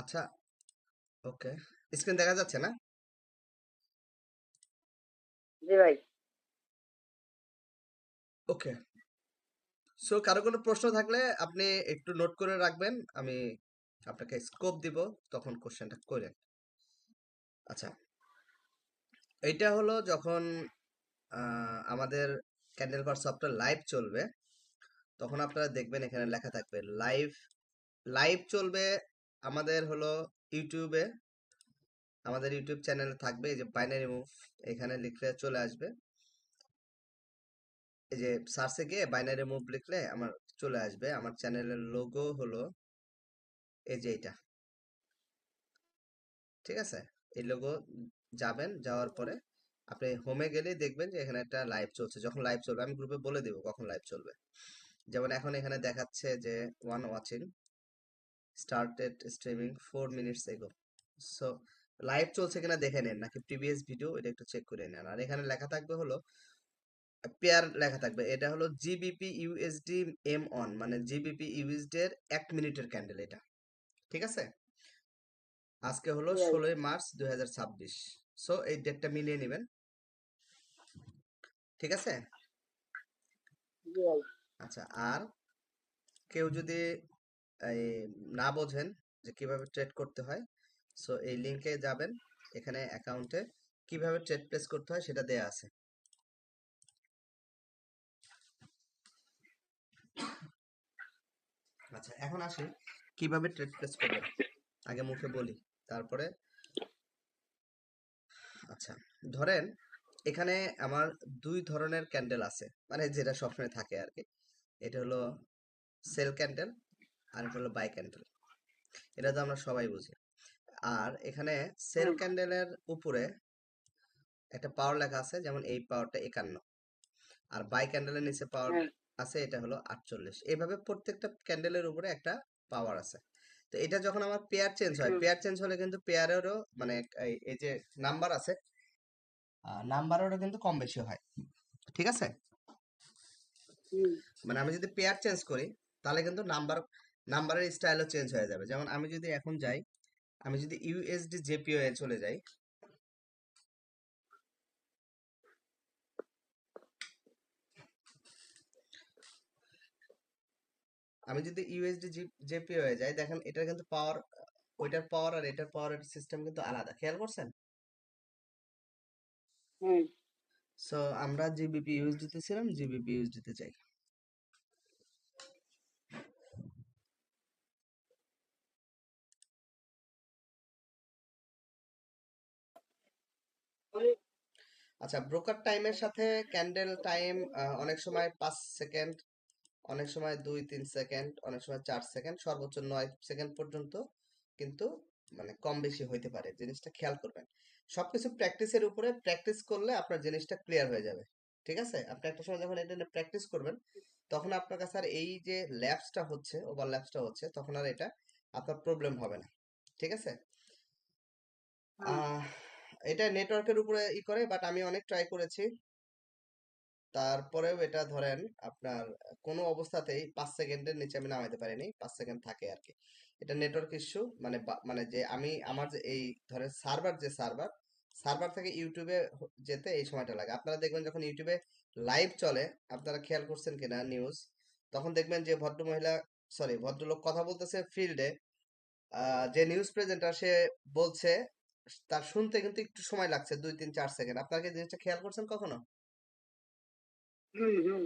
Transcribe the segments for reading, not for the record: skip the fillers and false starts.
আচ্ছা, ওকে। স্ক্রিন দেখা যাচ্ছে না? জি ভাই। ওকে। সো কারো কোনো প্রশ্ন থাকলে আপনি একটু নোট করে রাখবেন। আমি আপনাকে স্কোপ দিব, তখন কোশ্চেনটা করেন। আচ্ছা, এইটা হলো যখন আমাদের ক্যান্ডেল কর সফটওয়্যার লাইভ চলবে, তখন আপনারা দেখবেন এখানে লেখা থাকবে লাইভ। লাইভ চলবে আমাদের হলো ইউটিউবে, আমাদের ইউটিউব চ্যানেলে থাকবে। এই যে বাইনারি মুভ এখানে লিখলে চলে আসবে। এই যে সার্চে গিয়ে বাইনারি মুভ লিখলে আমার চলে আসবে। আমার চ্যানেলের লোগো হলো এই যে এটা, ঠিক আছে? এই লোগো যাবেন, যাওয়ার পরে আপনি হোমে গেলেই দেখবেন যে এখানে একটা লাইভ চলছে। যখন লাইভ চলবে আমি গ্রুপে বলে দিব কখন লাইভ চলবে। যেমন এখন এখানে দেখাচ্ছে যে one watching started streaming 4 minutes ago। So live চলছে কিনা দেখে নেন, নাকি প্রিভিয়াস ভিডিও, এটা একটু চেক করে নেন। আর এখানে লেখা থাকবে হলো পেয়ার লেখা থাকবে, এটা হলো জিবিপি ইউএসডি এম অন, মানে জিবিপি ইউএসডি এর 1 মিনিটের ক্যান্ডেল এটা, ঠিক আছে? আজকে হলো জি ভাই। 16ই মার্চ 2026। সো এই ডেটটা মিলিয়ে নেবেন, ঠিক আছে? জি ভাই। আচ্ছা, আর কেউ যদি এই না বোঝেন যে কিভাবে ট্রেড করতে হয়, সো এই লিংকে যাবেন, এখানে অ্যাকাউন্টে কিভাবে ট্রেড প্লেস করতে হয় সেটা দেয়া আছে। আচ্ছা, এখন আসি কিভাবে ট্রেড প্লেস করবেন। আগে মুখে বলি, তারপরে। আচ্ছা, ধরেন এখানে আমার দুই ধরনের ক্যান্ডেল আছে, মানে যেটা সবসময় থাকে আর কি। এটা হলো সেল ক্যান্ডেল, আর এটা হলো বাই ক্যান্ডেল। এটা তো আমরা সবাই বুঝি। আর এখানে সেল হুম ক্যান্ডেলের উপরে একটা পাওয়ার লেখা আছে, যেমন এই পাওয়ারটা 51। আর বাই ক্যান্ডেলের নিচে পাওয়ার হুম আছে, এটা হলো 48। এইভাবে প্রত্যেকটা ক্যান্ডেলের উপরে একটা পাওয়ার আছে। তো এটা যখন আমার পেয়ার চেঞ্জ হয়, হুম পেয়ার চেঞ্জ হলে কিন্তু পেয়ারেরও মানে এই যে নাম্বার আছে, নাম্বারেরও কিন্তু কম বেশি হয়, ঠিক আছে? হুম মানে আমি যদি পেয়ার চেঞ্জ করি, তাহলে কিন্তু নাম্বারের স্টাইলও চেঞ্জ হয়ে যাবে। যেমন আমি যদি এখন যাই, আমি যদি ইউএসডি জেপিও এ চলে যাই, আমি যদি ইউএসডি জেপিও এ যাই, দেখেন এটার কিন্তু পাওয়ার, ওইটার পাওয়ার আর এটার পাওয়ারের সিস্টেম কিন্তু আলাদা, খেয়াল করছেন? হুম। সো আমরা জিবিপি ইউএসডি তে ছিলাম, জিবিপি ইউএসডি তে যাই। আচ্ছা, ব্রোকার টাইমের সাথে ক্যান্ডেল টাইম অনেক সময় 5 সেকেন্ড, অনেক সময় 2-3 সেকেন্ড, অনেক সময় 4 সেকেন্ড, সর্বোচ্চ 9 সেকেন্ড পর্যন্ত কিন্তু মানে কম বেশি হইতে পারে। জিনিসটা খেয়াল করবেন। সবকিছু প্র্যাকটিসের উপরে, প্র্যাকটিস করলে আপনার জিনিসটা ক্লিয়ার হয়ে যাবে, ঠিক আছে? আপনি একটা সময় যখন এটা নিয়ে প্র্যাকটিস করবেন, তখন আপনার কাছে আর এই যে ল্যাপসটা হচ্ছে, ওভারল্যাপসটা হচ্ছে, তখন আর এটা আপনার প্রবলেম হবে না, ঠিক আছে? হুম আহ এটা নেটওয়ার্কের উপরে করে, বাট আমি অনেক ট্রাই করেছি, তারপরেও এটা ধরেন আপনার কোনো অবস্থাতেই 5 সেকেন্ডের নিচে আমি নামাইতে পারিনি। 5 সেকেন্ড থাকে আর কি। এটা নেটওয়ার্ক ইস্যু, মানে মানে যে আমি আমার যে এই ধরেন সার্ভার, যে সার্ভার, সার্ভার থেকে ইউটিউবে যেতে এই সময়টা লাগে। আপনারা দেখবেন যখন ইউটিউবে লাইভ চলে, আপনারা খেয়াল করছেন কিনা নিউজ, তখন দেখবেন যে ভদ্র মহিলা, সরি ভদ্রলোক কথা বলতেছে ফিল্ডে, যে নিউজ প্রেজেন্টার সে বলছে, তার শুনতে কিন্তু একটু সময় লাগছে, 2-3-4 সেকেন্ড। আপনারা কি জিনিসটা খেয়াল করছেন কখনো? হুম হুম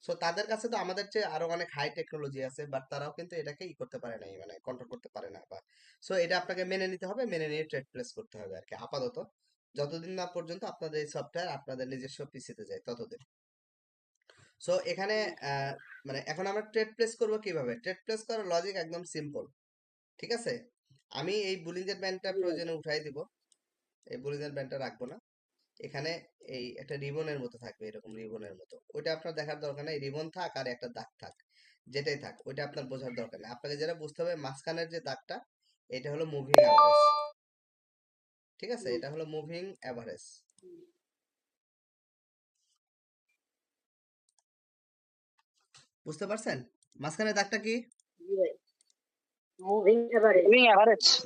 সো তাদের কাছে তো আমাদের চেয়ে আরো অনেক হাই টেকনোলজি আছে, বাট তারাও কিন্তু এটাকে করতে পারে নাই, মানে কন্ট্রোল করতে পারে না। বা সো এটা আপনাকে মেনে নিতে হবে, মেনে নিয়ে ট্রেড প্লেস করতে হবে আর কি, আপাতত যতদিন না পর্যন্ত আপনাদের এই সফটওয়্যার আপনাদের নিজস্ব পিসিতে যায় ততদিন। সো এখানে হুম আহ, মানে এখন আমরা ট্রেড প্লেস করব কিভাবে? ট্রেড প্লেস করার লজিক একদম সিম্পল, ঠিক আছে? আমি এই বুলিংয়ের ব্যান্ডটা জি ভাই। প্রয়োজনে উঠাই দিব, এই বুলিংয়ের ব্যান্ডটা রাখবো না। এখানে এই একটা রিবনের মতো থাকবে, এরকম রিবনের মতো। ওইটা আপনার দেখার দরকার নেই, রিবন থাক আর একটা দাগ থাক, যেটাই থাক ওইটা আপনার বোঝার দরকার নেই। আপনাকে যেটা বুঝতে হবে, মাঝখানের যে দাগটা, এটা হলো মুভিং অ্যাভারেজ, ঠিক আছে? হুম এটা হলো মুভিং অ্যাভারেজ। হুম, বুঝতে পারছেন মাঝখানের দাগটা কি? জি ভাই। Moving average.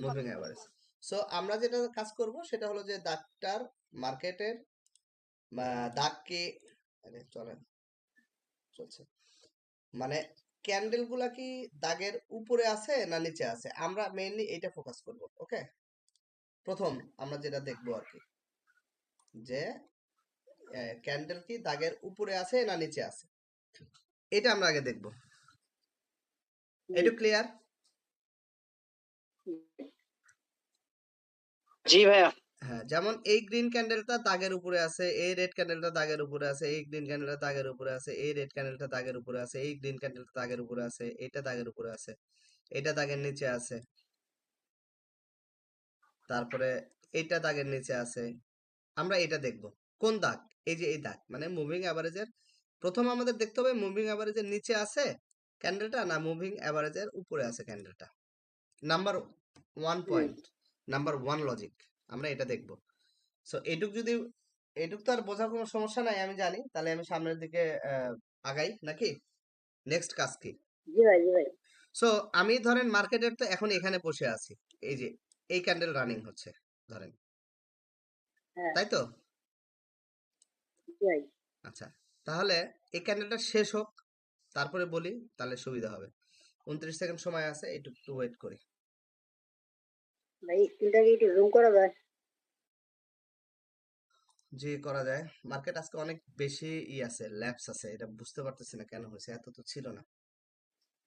Moving average. So আমরা যেটা কাজ করব সেটা হলো যে দাগটার মার্কেটের দাগকে চলছে মানে ক্যান্ডেল গুলা কি দাগের উপরে আছে না নিচে আছে, আমরা মেইনলি এটা ফোকাস করব। ওকে, প্রথম আমরা যেটা দেখবো আর কি, যে ক্যান্ডেল কি দাগের উপরে আছে না নিচে আছে, এটা আমরা আগে দেখব। এটা ক্লিয়ার? জি ভাইয়া। হ্যাঁ, যেমন এই গ্রিন ক্যান্ডেলটা দাগের উপরে আছে, এই রেড ক্যান্ডেলটা দাগের উপরে আছে, এই গ্রিন ক্যান্ডেলটা দাগের উপরে আছে, এই রেড ক্যান্ডেলটা দাগের উপরে আছে, এই গ্রিন ক্যান্ডেলটা দাগের উপরে আছে, এটা দাগের উপরে আছে, এটা দাগের নিচে আছে, তারপরে এটা দাগের নিচে আছে। আমরা এটা দেখব কোন দাগ, এই যে এই দাগ মানে মুভিং অ্যাভারেজের প্রথম আমাদের দেখতে হবে মুভিং অ্যাভারেজের নিচে আছে ক্যান্ডেলটা না মুভিং অ্যাভারেজের উপরে আছে ক্যান্ডেলটা। নাম্বার 1 পয়েন্ট, নাম্বার 1 লজিক, আমরা এটা দেখব। সো এটুক তো আর বোঝার কোনো সমস্যা নাই, আমি জানি। তাহলে আমি সামনের দিকে আগাই নাকি? নেক্সট কাজ কি? জি ভাই, জি ভাই। সো আমি ধরেন মার্কেটের তো এখন এখানে বসে আছি, এই যে এই ক্যান্ডেল রানিং হচ্ছে ধরেন, হ্যাঁ, তাই তো? জি ভাই। আচ্ছা, তাহলে এই ক্যান্ডেলটা শেষ হোক, তারপরে বলি, তাহলে সুবিধা হবে। 29 সেকেন্ড সময় আছে, একটু ওয়েট করি। ভাই স্ক্রিনটাকে একটু জুম করা যায়? জি, করা যায়। মার্কেট আজকে অনেক বেশি আছে, ল্যাপস আছে, এটা বুঝতে পারতেছি না কেন হয়েছে, এত তো ছিল না,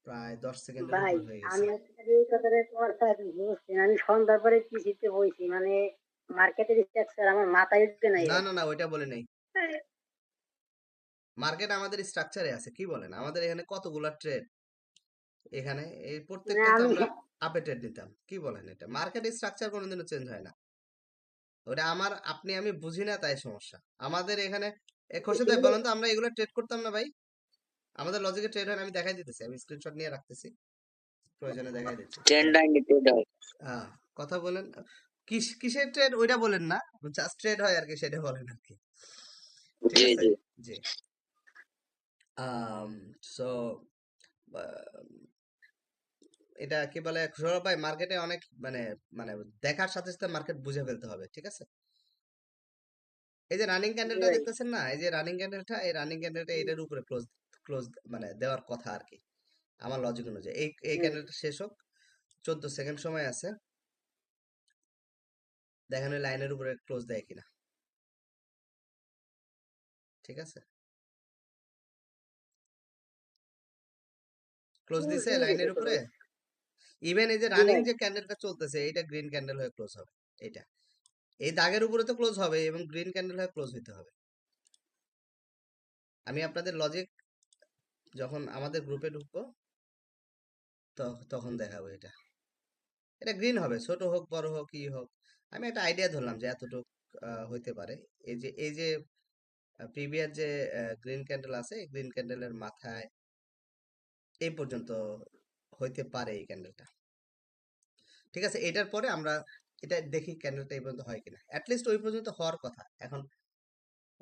প্রায় 10 সেকেন্ডের ভাই উপর হয়ে গেছে। আমি আজকে এই কথাটা তোমার সাথে বুঝছি না। আমি সন্ধ্যার পরে পিসিতে বইছি, মানে মার্কেটের স্ট্রাকচার আমার মাথায় ঢুকে নাই না ভাই। না না, ওইটা বলে নাই। মার্কেট আমাদের স্ট্রাকচারে আছে, কি বলেন? আমাদের এখানে কতগুলা ট্রেড, এখানে এই মানে প্রত্যেকটাতে আমি আমরা আপে ট্রেড নিতাম। কি বলেন? এটা মার্কেটের স্ট্রাকচার কোনোদিনও চেঞ্জ হয় না। ওটা আমি বুঝি না, তাই সমস্যা আমাদের এখানে। খোরশেদ ভাই বলেন তো, আমরা এগুলো ট্রেড করতাম না ভাই? আমাদের লজিকে ট্রেড হয় না, আমি দেখাই দিতেছি, আমি স্ক্রিনশট নিয়ে রাখতেছি, প্রয়োজনে দেখাই দিচ্ছি। হ্যাঁ, কথা বলেন। কিসের ট্রেড ওইটা বলেন না, জাস্ট ট্রেড হয় আর কি, সেটা বলেন আর কি। ঠিক আছে? জি। সো এটা কি বলে সৌরভ ভাই, মার্কেটে অনেক মানে মানে দেখার সাথে সাথে মার্কেট বুঝে ফেলতে হবে, ঠিক আছে? এই যে রানিং জি ক্যান্ডেলটা ভাই। দেখতেছেন না, এই যে রানিং ক্যান্ডেলটা, এই রানিং ক্যান্ডেলটা এটার উপরে ক্লোজ ক্লোজ মানে দেওয়ার কথা আর কি, আমার লজিক অনুযায়ী। এই ক্যান্ডেলটা শেষ হোক, 14 সেকেন্ড সময় আছে, দেখেন ওই লাইনের উপরে ক্লোজ দেয় কিনা। ঠিক আছে, ক্লোজ দিছে লাইনের উপরে। ইভেন এই যে জি রানিং ভাই। যে ক্যান্ডেলটা চলতেছে, এটা গ্রিন ক্যান্ডেল হয়ে ক্লোজ হবে। এটা এই দাগের উপরে তো ক্লোজ হবে এবং গ্রিন ক্যান্ডেল হয়ে ক্লোজ হইতে হবে। আমি আপনাদের লজিক যখন আমাদের গ্রুপে ঢুকবো তখন দেখাবো। এটা এটা গ্রিন হবে, ছোট হোক বড় হোক ই হোক। আমি একটা আইডিয়া ধরলাম যে এতটুক হইতে পারে। এই যে প্রিভিয়াস যে গ্রিন ক্যান্ডেল আছে, এই গ্রিন ক্যান্ডেলের মাথায় এই পর্যন্ত হইতে পারে এই ক্যান্ডেলটা। ঠিক আছে, এটার পরে আমরা এটা দেখি ক্যান্ডেলটা এই পর্যন্ত হয় কিনা। অ্যাটলিস্ট ওই পর্যন্ত হওয়ার কথা। এখন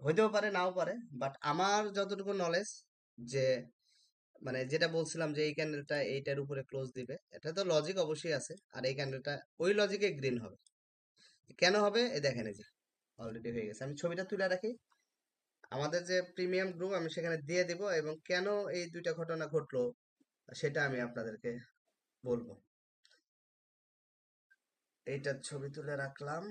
হইতেও পারে নাও পারে, বাট আমার যতটুকু নলেজ, যে মানে যেটা বলছিলাম যে এই ক্যান্ডেলটা এইটার উপরে ক্লোজ দিবে, এটা তো লজিক অবশ্যই আছে। আর এই ক্যান্ডেলটা ওই লজিকে গ্রিন হবে। কেন হবে এই দেখেন, এই যে অলরেডি হয়ে গেছে। আমি ছবিটা তুলে রাখি, আমাদের যে প্রিমিয়াম গ্রুপ আমি সেখানে দিয়ে দিব, এবং কেন এই দুইটা ঘটনা ঘটলো সেটা আমি আপনাদেরকে বলবো। এইটার ছবি তুলে রাখলাম,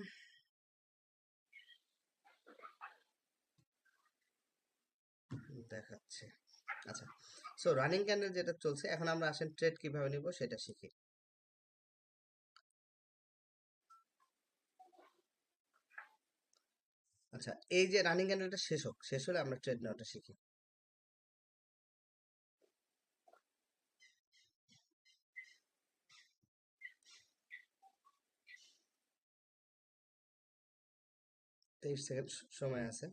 দেখাচ্ছে। আচ্ছা, সো রানিং ক্যান্ডেল যেটা চলছে, এখন আমরা আসেন ট্রেড কিভাবে নিব সেটা শিখি। আচ্ছা, এই যে রানিং ক্যান্ডেলটা শেষ হোক, শেষ হলে আমরা ট্রেড নেওয়াটা শিখি। তেইশ সেকেন্ড সময় আছে।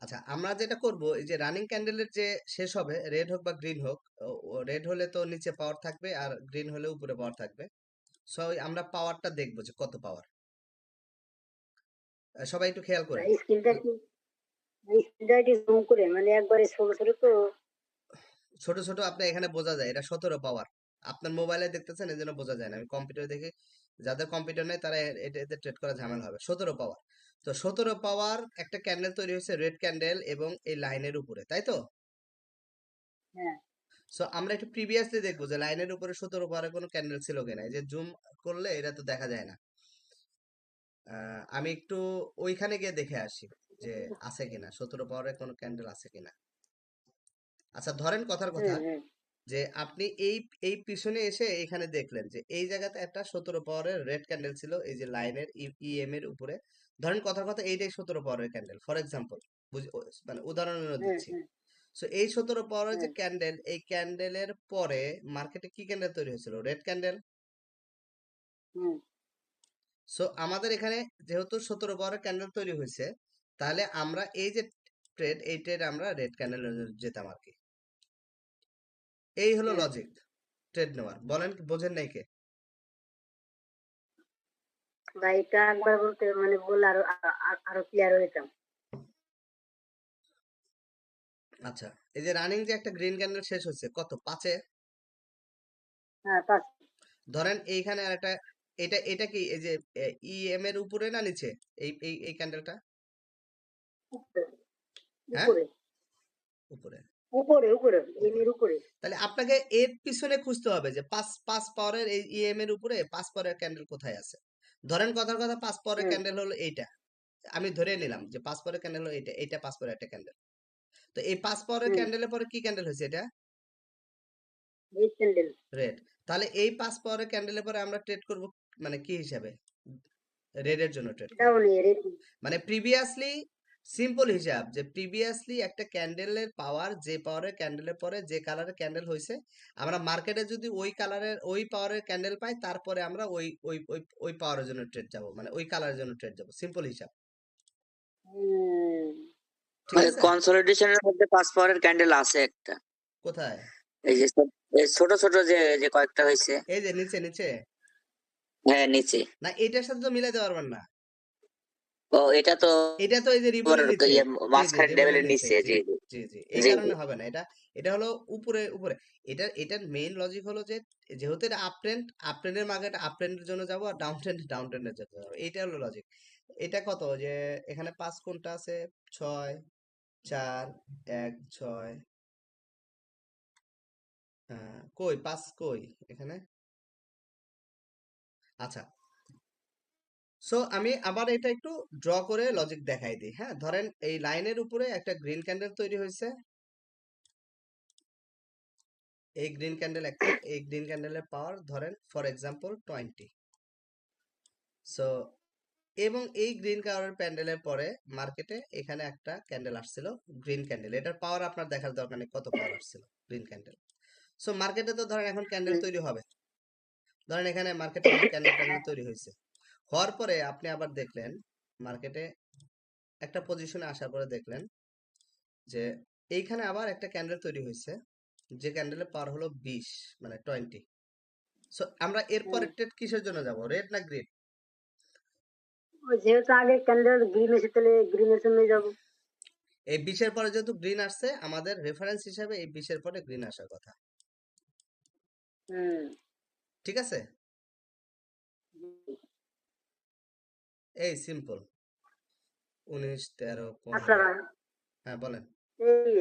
আচ্ছা, আমরা যেটা করব, এই যে রানিং ক্যান্ডেলের যে শেষ হবে, রেড হোক বা গ্রিন হোক, রেড হলে তো নিচে পাওয়ার থাকবে আর গ্রিন হলে উপরে পাওয়ার থাকবে। সো আমরা পাওয়ারটা দেখবো যে কত পাওয়ার। সবাই একটু খেয়াল করেন। ভাই স্ক্রিনটা একটু জুম করে, মানে একবারে ছোট ছোট তো। ছোট ছোট আপনার এখানে বোঝা যায় এটা 17 পাওয়ার, আপনার মোবাইলে দেখতেছেন এই জন্য বোঝা যায় না, আমি কম্পিউটারে দেখি, যাদের কম্পিউটার নেই তারা এতে ট্রেড করা ঝামেলা হবে। 17 পাওয়ার, তো 17 পাওয়ার একটা ক্যান্ডেল তৈরি হয়েছে, রেড ক্যান্ডেল এবং এই লাইনের উপরে, তাই তো? হ্যাঁ সো আমরা একটু প্রিভিয়াসলি দেখবো যে লাইনের উপরে 17 পাওয়ারের কোনো ক্যান্ডেল ছিল কিনা। এই যে জুম করলে এটা তো দেখা যায় না। আমি একটু ওইখানে গিয়ে দেখে আসি যে আছে কিনা, 17 পাওয়ারের কোনো ক্যান্ডেল আছে কিনা। আচ্ছা ধরেন কথার কথা, হুম হুম যে আপনি এই এই পিছনে এসে এখানে দেখলেন যে এই জায়গাতে একটা 17 পাওয়ারের রেড ক্যান্ডেল ছিল, এই যে লাইনের ইএম এর উপরে। ধরেন কথার কথা এইটাই 17 পাওয়ারের ক্যান্ডেল, ফর এক্সাম্পল, মানে উদাহরণের জন্য হুম দিচ্ছি। হুম সো এই 17 পাওয়ারের যে হুম ক্যান্ডেল, এই ক্যান্ডেলের পরে মার্কেটে কি ক্যান্ডেল তৈরি হয়েছিল? Red candle. হুম সো আমাদের এখানে যেহেতু 17 পাওয়ারের ক্যান্ডেল তৈরি হয়েছে, তাহলে আমরা এই যে ট্রেড, এই ট্রেড আমরা রেড ক্যান্ডেল যেতাম আর কি। এই হলো হুম। লজিক ট্রেড নেওয়ার। বলেন, বোঝেন নাই কে? ভাই এটা একবার বলতে মানে বললে আরো আরো ক্লিয়ার হইতাম। আচ্ছা, এই যে রানিং যে একটা গ্রিন ক্যান্ডেল শেষ হচ্ছে কত, 5-এ? হ্যাঁ পাঁচ ধরেন এইখানে আর একটা, এটা এটা কি এই যে ইএম এর উপরে না নিচে? এই ক্যান্ডেলটা, উপরে হ্যাঁ, উপরে উপরে। উপরে উপরে উপরে, এর উপরে। তাহলে আপনাকে এর পিছনে খুঁজতে হবে যে পাঁচ পাঁচ পাওয়ারের এই ইএম এর উপরে 5 পাওয়ারের ক্যান্ডেল কোথায় আছে। ধরেন কথার কথা 5 পাওয়ারের হুম ক্যান্ডেল হলো এইটা, আমি ধরে নিলাম যে 5 পাওয়ারের ক্যান্ডেল হলো এইটা, এইটা 5 পাওয়ারের একটা ক্যান্ডেল। তো এই 5 পাওয়ারের হুম ক্যান্ডেলের পরে কি ক্যান্ডেল হয়েছে? এটা এই স্যান্ডেল রেড। তাহলে এই 5 পাওয়ারের ক্যান্ডেলের পরে আমরা ট্রেড করব মানে কি হিসাবে? রেড এর জন্য ট্রেড করব। এটাও নেই রেডি। মানে প্রিভিয়াসলি, সিম্পল হিসাব যে প্রিভিয়াসলি একটা ক্যান্ডেলের পাওয়ার, যে পাওয়ারের ক্যান্ডেলের পরে যে কালারের ক্যান্ডেল হয়েছে, আমরা মার্কেটে যদি ওই কালারের ওই পাওয়ারের ক্যান্ডেল পাই, তারপরে আমরা ওই ওই ওই ওই পাওয়ারের জন্য ট্রেড যাব, মানে ওই কালারের জন্য ট্রেড যাব, সিম্পল হিসাব। হুম ঠিক আছে? কনসলিডেশনের মধ্যে 5 পাওয়ারের ক্যান্ডেল আছে একটা, কোথায়? এই যে এই ছোট ছোট যে যে কয়েকটা হয়েছে। এই যে নিচে নিচে। হ্যাঁ নিচে। না, এটার সাথে তো মিলাইতে পারবেন না। ও এটা তো এটা তো এই যে রিবনের নিচে। জি জি, মাঝখানে রিবনের লেভেলের নিচে, নিচে। জি জি জি জি জি, এই জি জি। কারণে হবে না এটা। এটা হলো উপরে উপরে। এটার মেইন লজিক হলো যে যেহেতু এটা আপ ট্রেন্ড, আপ ট্রেন্ডের মার্কেট আপ ট্রেন্ডের জন্য যাবো, আর ডাউন ট্রেন্ডের জন্য যাবো, এইটা হলো লজিক। এটা কত, যে এখানে 5 কোনটা আছে? 6, 4, 1, 6, কই 5 কই এখানে? আচ্ছা, সো আমি আবার এটা একটু ড্র করে লজিক দেখাই দিই। হ্যাঁ, ধরেন এই লাইনের উপরে একটা গ্রিন ক্যান্ডেল তৈরি হয়েছে, এই গ্রিন ক্যান্ডেল একটা, এই গ্রিন ক্যান্ডেলের পাওয়ার ধরেন ফর এক্সাম্পল 20। সো এবং এই গ্রিন কালারের প্যান্ডেলের পরে মার্কেটে এখানে একটা ক্যান্ডেল আসছিল, গ্রিন ক্যান্ডেল। এটার পাওয়ার আপনার দেখার দরকার নেই কত পাওয়ার আসছিল, গ্রিন ক্যান্ডেল। সো মার্কেটে তো ধরেন এখন ক্যান্ডেল হুম তৈরি হবে, ধরেন এখানে মার্কেটে কোনো ক্যান্ডেল ট্যান্ডেল তৈরি হয়েছে, হওয়ার পরে আপনি আবার দেখলেন মার্কেটে একটা পজিশনে আসার পরে দেখলেন যে এইখানে আবার একটা ক্যান্ডেল তৈরি হয়েছে, যে ক্যান্ডেলের পাওয়ার হলো 20, মানে 20। সো আমরা এরপরে হুম। ট্রেড কিসের জন্য যাব, রেড না গ্রিন? ওই যেহেতু আগে ক্যান্ডেল গ্রিন এসে তাহলে গ্রিনের জন্য যাবো। এই 20-এর পরে যেহেতু গ্রিন আসছে, আমাদের রেফারেন্স হিসাবে এই 20-এর পরে গ্রিন আসার কথা। হুম ঠিক আছে? এই সিম্পল। 19, 13, আচ্ছা 15। ভাই হ্যাঁ বলেন। এই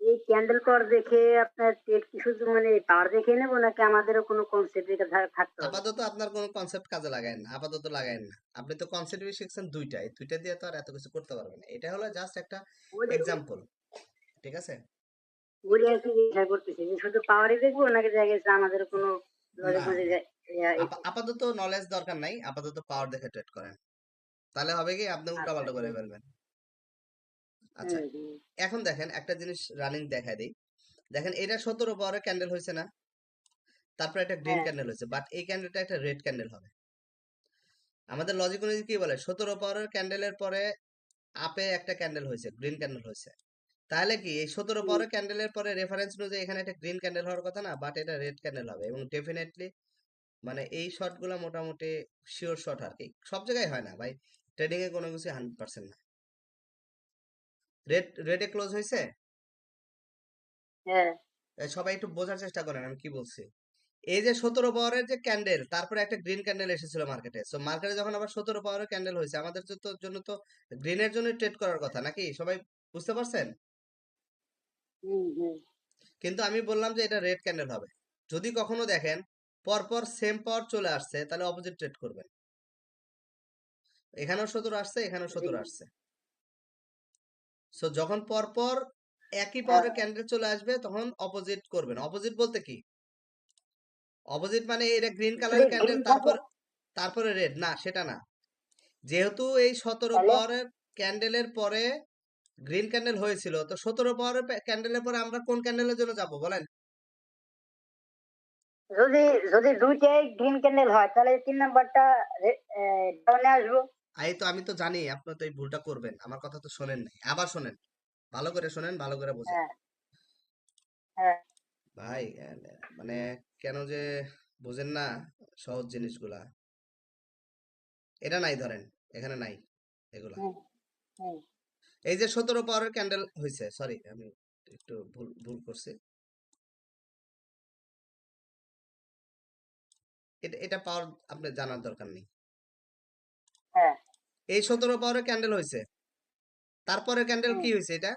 এই ক্যান্ডেল পাওয়ার দেখে আপনার ট্রেড কি শুধু মানে পাওয়ার দেখে নেবো নাকি আমাদেরও কোনো কনসেপ্ট এটা থাকতে হবে? আপাতত আপনার কোনো কনসেপ্ট কাজে লাগায়েন না, আপাতত লাগায়েন না। আপনি তো কনসেপ্ট শিখছেন দুইটা, এই দুইটা দিয়ে তো আর এত কিছু করতে পারবেন না। এটা হলো জাস্ট একটা ওই এক্সাম্পল। ঠিক আছে? ওই আর কি জিজ্ঞাসা করতেছি যে শুধু পাওয়ারই দেখবো নাকি দেখা গেছে আমাদের কোনো লজিক না বুঝে না, যায় আপাতত নলেজ দরকার নাই, আপাতত পাওয়ার দেখে ট্রেড করেন। তাহলে হবে কি, আপনি আচ্ছা উল্টাপাল্টা করে ফেলবেন। আচ্ছা, হুম হুম এখন দেখেন একটা জিনিস রানিং দেখায় দিই। দেখেন এটা 17 পাওয়ারের ক্যান্ডেল হয়েছে না, তারপর একটা গ্রিন হ্যাঁ ক্যান্ডেল হয়েছে, বাট এই ক্যান্ডেলটা একটা রেড ক্যান্ডেল হবে। আমাদের লজিক অনুযায়ী কি বলে, 17 পাওয়ারের ক্যান্ডেলের পরে আপে একটা ক্যান্ডেল হয়েছে, গ্রিন ক্যান্ডেল হয়েছে। তাহলে কি এই সতেরো হুম পাওয়ারের ক্যান্ডেলের পরে রেফারেন্স অনুযায়ী এখানে একটা গ্রিন ক্যান্ডেল হওয়ার কথা না, বাট এটা রেড ক্যান্ডেল হবে। এবং ডেফিনেটলি মানে এই শর্ট গুলা মোটামুটি শিওর শর্ট আর কি, সব জায়গায় হয় না ভাই, ট্রেডিং এ কোনো কিছু 100% না। রেডে ক্লোজ হয়েছে। হ্যাঁ সবাই একটু বোঝার চেষ্টা করেন আমি কি বলছি। এই যে 17 পাওয়ারের যে ক্যান্ডেল, তারপরে একটা গ্রিন ক্যান্ডেল এসেছিল মার্কেটে। সো মার্কেটে যখন আবার 17 পাওয়ারের ক্যান্ডেল হয়েছে, আমাদের জন্য তো গ্রিনের জন্য ট্রেড করার কথা নাকি? সবাই বুঝতে পারছেন? হুম হুম কিন্তু আমি বললাম যে এটা রেড ক্যান্ডেল হবে। যদি কখনো দেখেন পরপর সেম পাওয়ার চলে আসছে, তাহলে অপোজিট ট্রেড করবেন। এখানেও 17 আসছে, এখানেও জি 17 আসছে। সো যখন পরপর একই হ্যাঁ পাওয়ারের ক্যান্ডেল চলে আসবে, তখন অপোজিট করবেন। অপোজিট বলতে কি? অপোজিট মানে এটা গ্রিন যদি কালারের ক্যান্ডেল, গ্রিন থাকে তারপরে রেড, না সেটা না। যেহেতু এই 17 তাহলে পাওয়ারের ক্যান্ডেলের পরে গ্রিন ক্যান্ডেল হয়েছিল, তো 17 পাওয়ারের ক্যান্ডেলের পরে আমরা কোন ক্যান্ডেলের জন্য যাব বলেন? যদি যদি দুইটাই গ্রিন ক্যান্ডেল হয় তাহলে 3 নাম্বারটা ডাউনে আসবো। আমি তো জানি আপনি তো এই ভুলটা করবেন, আমার কথা তো শোনেন নাই। আবার শোনেন, ভালো করে শোনেন, ভালো করে বোঝেন। হ্যাঁ হ্যাঁ ভাই মানে কেন যে বোঝেন না সহজ জিনিসগুলা? এটা নাই ধরেন, এখানে নাই এগুলা। হুম হুম এই যে 17 পাওয়ারের ক্যান্ডেল হয়েছে, সরি আমি একটু ভুল ভুল করছি। এটা পাওয়ার আপনি জানার দরকার নেই। হ্যাঁ এই 17 পাওয়ারের ক্যান্ডেল হয়েছে, তারপরে ক্যান্ডেল হুম কি হয়েছে? এটা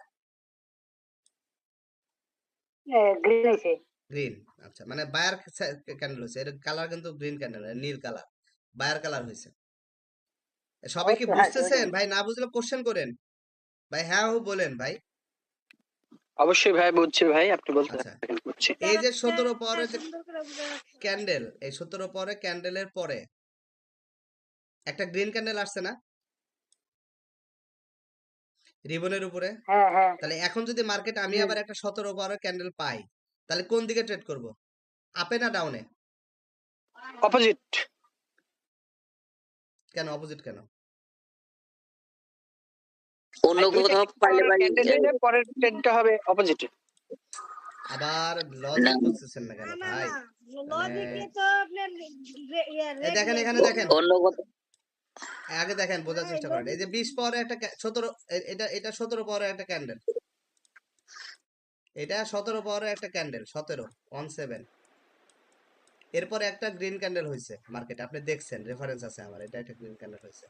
গ্রিন হয়েছে। গ্রিন। আচ্ছা, মানে বায়ার ক্যান্ডেল হয়েছে। এর কালার কিন্তু গ্রিন ক্যান্ডেল, নীল কালার, বায়ার কালার হয়েছে। সবাই ওই কি তো হ্যাঁ বুঝতেছেন? ওইটাই। ভাই না বুঝলে কোশ্চেন করেন, ভাই হ্যাঁ হু বলেন ভাই। অবশ্যই ভাই বুঝছি ভাই, আপনি বলতে আচ্ছা, থাকেন, বুঝছি। এই যে 17 পাওয়ারের যে ক্যান্ডেল, এই 17 পাওয়ারের ক্যান্ডেলের পরে একটা গ্রিন ক্যান্ডেল আসছে না রিবনের উপরে? হ্যাঁ হ্যাঁ তাহলে এখন যদি মার্কেট আমি হুম আবার একটা 17 পাওয়ারের ক্যান্ডেল পাই, তাহলে কোন দিকে ট্রেড করব? আপে না ডাউনে? অপোজিট। কেন অপোজিট কেন? অন্য দুইটা কোথাও পাইলে ভাই ক্যান্ডেল হইলে পরের ট্রেডটা হবে অপোজিটে। আবার না, লজিক বুঝতেছেন না কেন ভাই? মানে এই দেখেন, এখানে দেখেন, অন্য কোথাও আগে দেখেন, বোঝার চেষ্টা করেন। এই যে 20 পাওয়ারে একটা 17, এটা 17 পাওয়ারে একটা ক্যান্ডেল, এটা 17 পাওয়ারে একটা ক্যান্ডেল, 17 17। এরপরে একটা গ্রিন ক্যান্ডেল হয়েছে মার্কেটে, আপনি দেখছেন, রেফারেন্স আছে আমার, এটা একটা গ্রিন ক্যান্ডেল হয়েছে।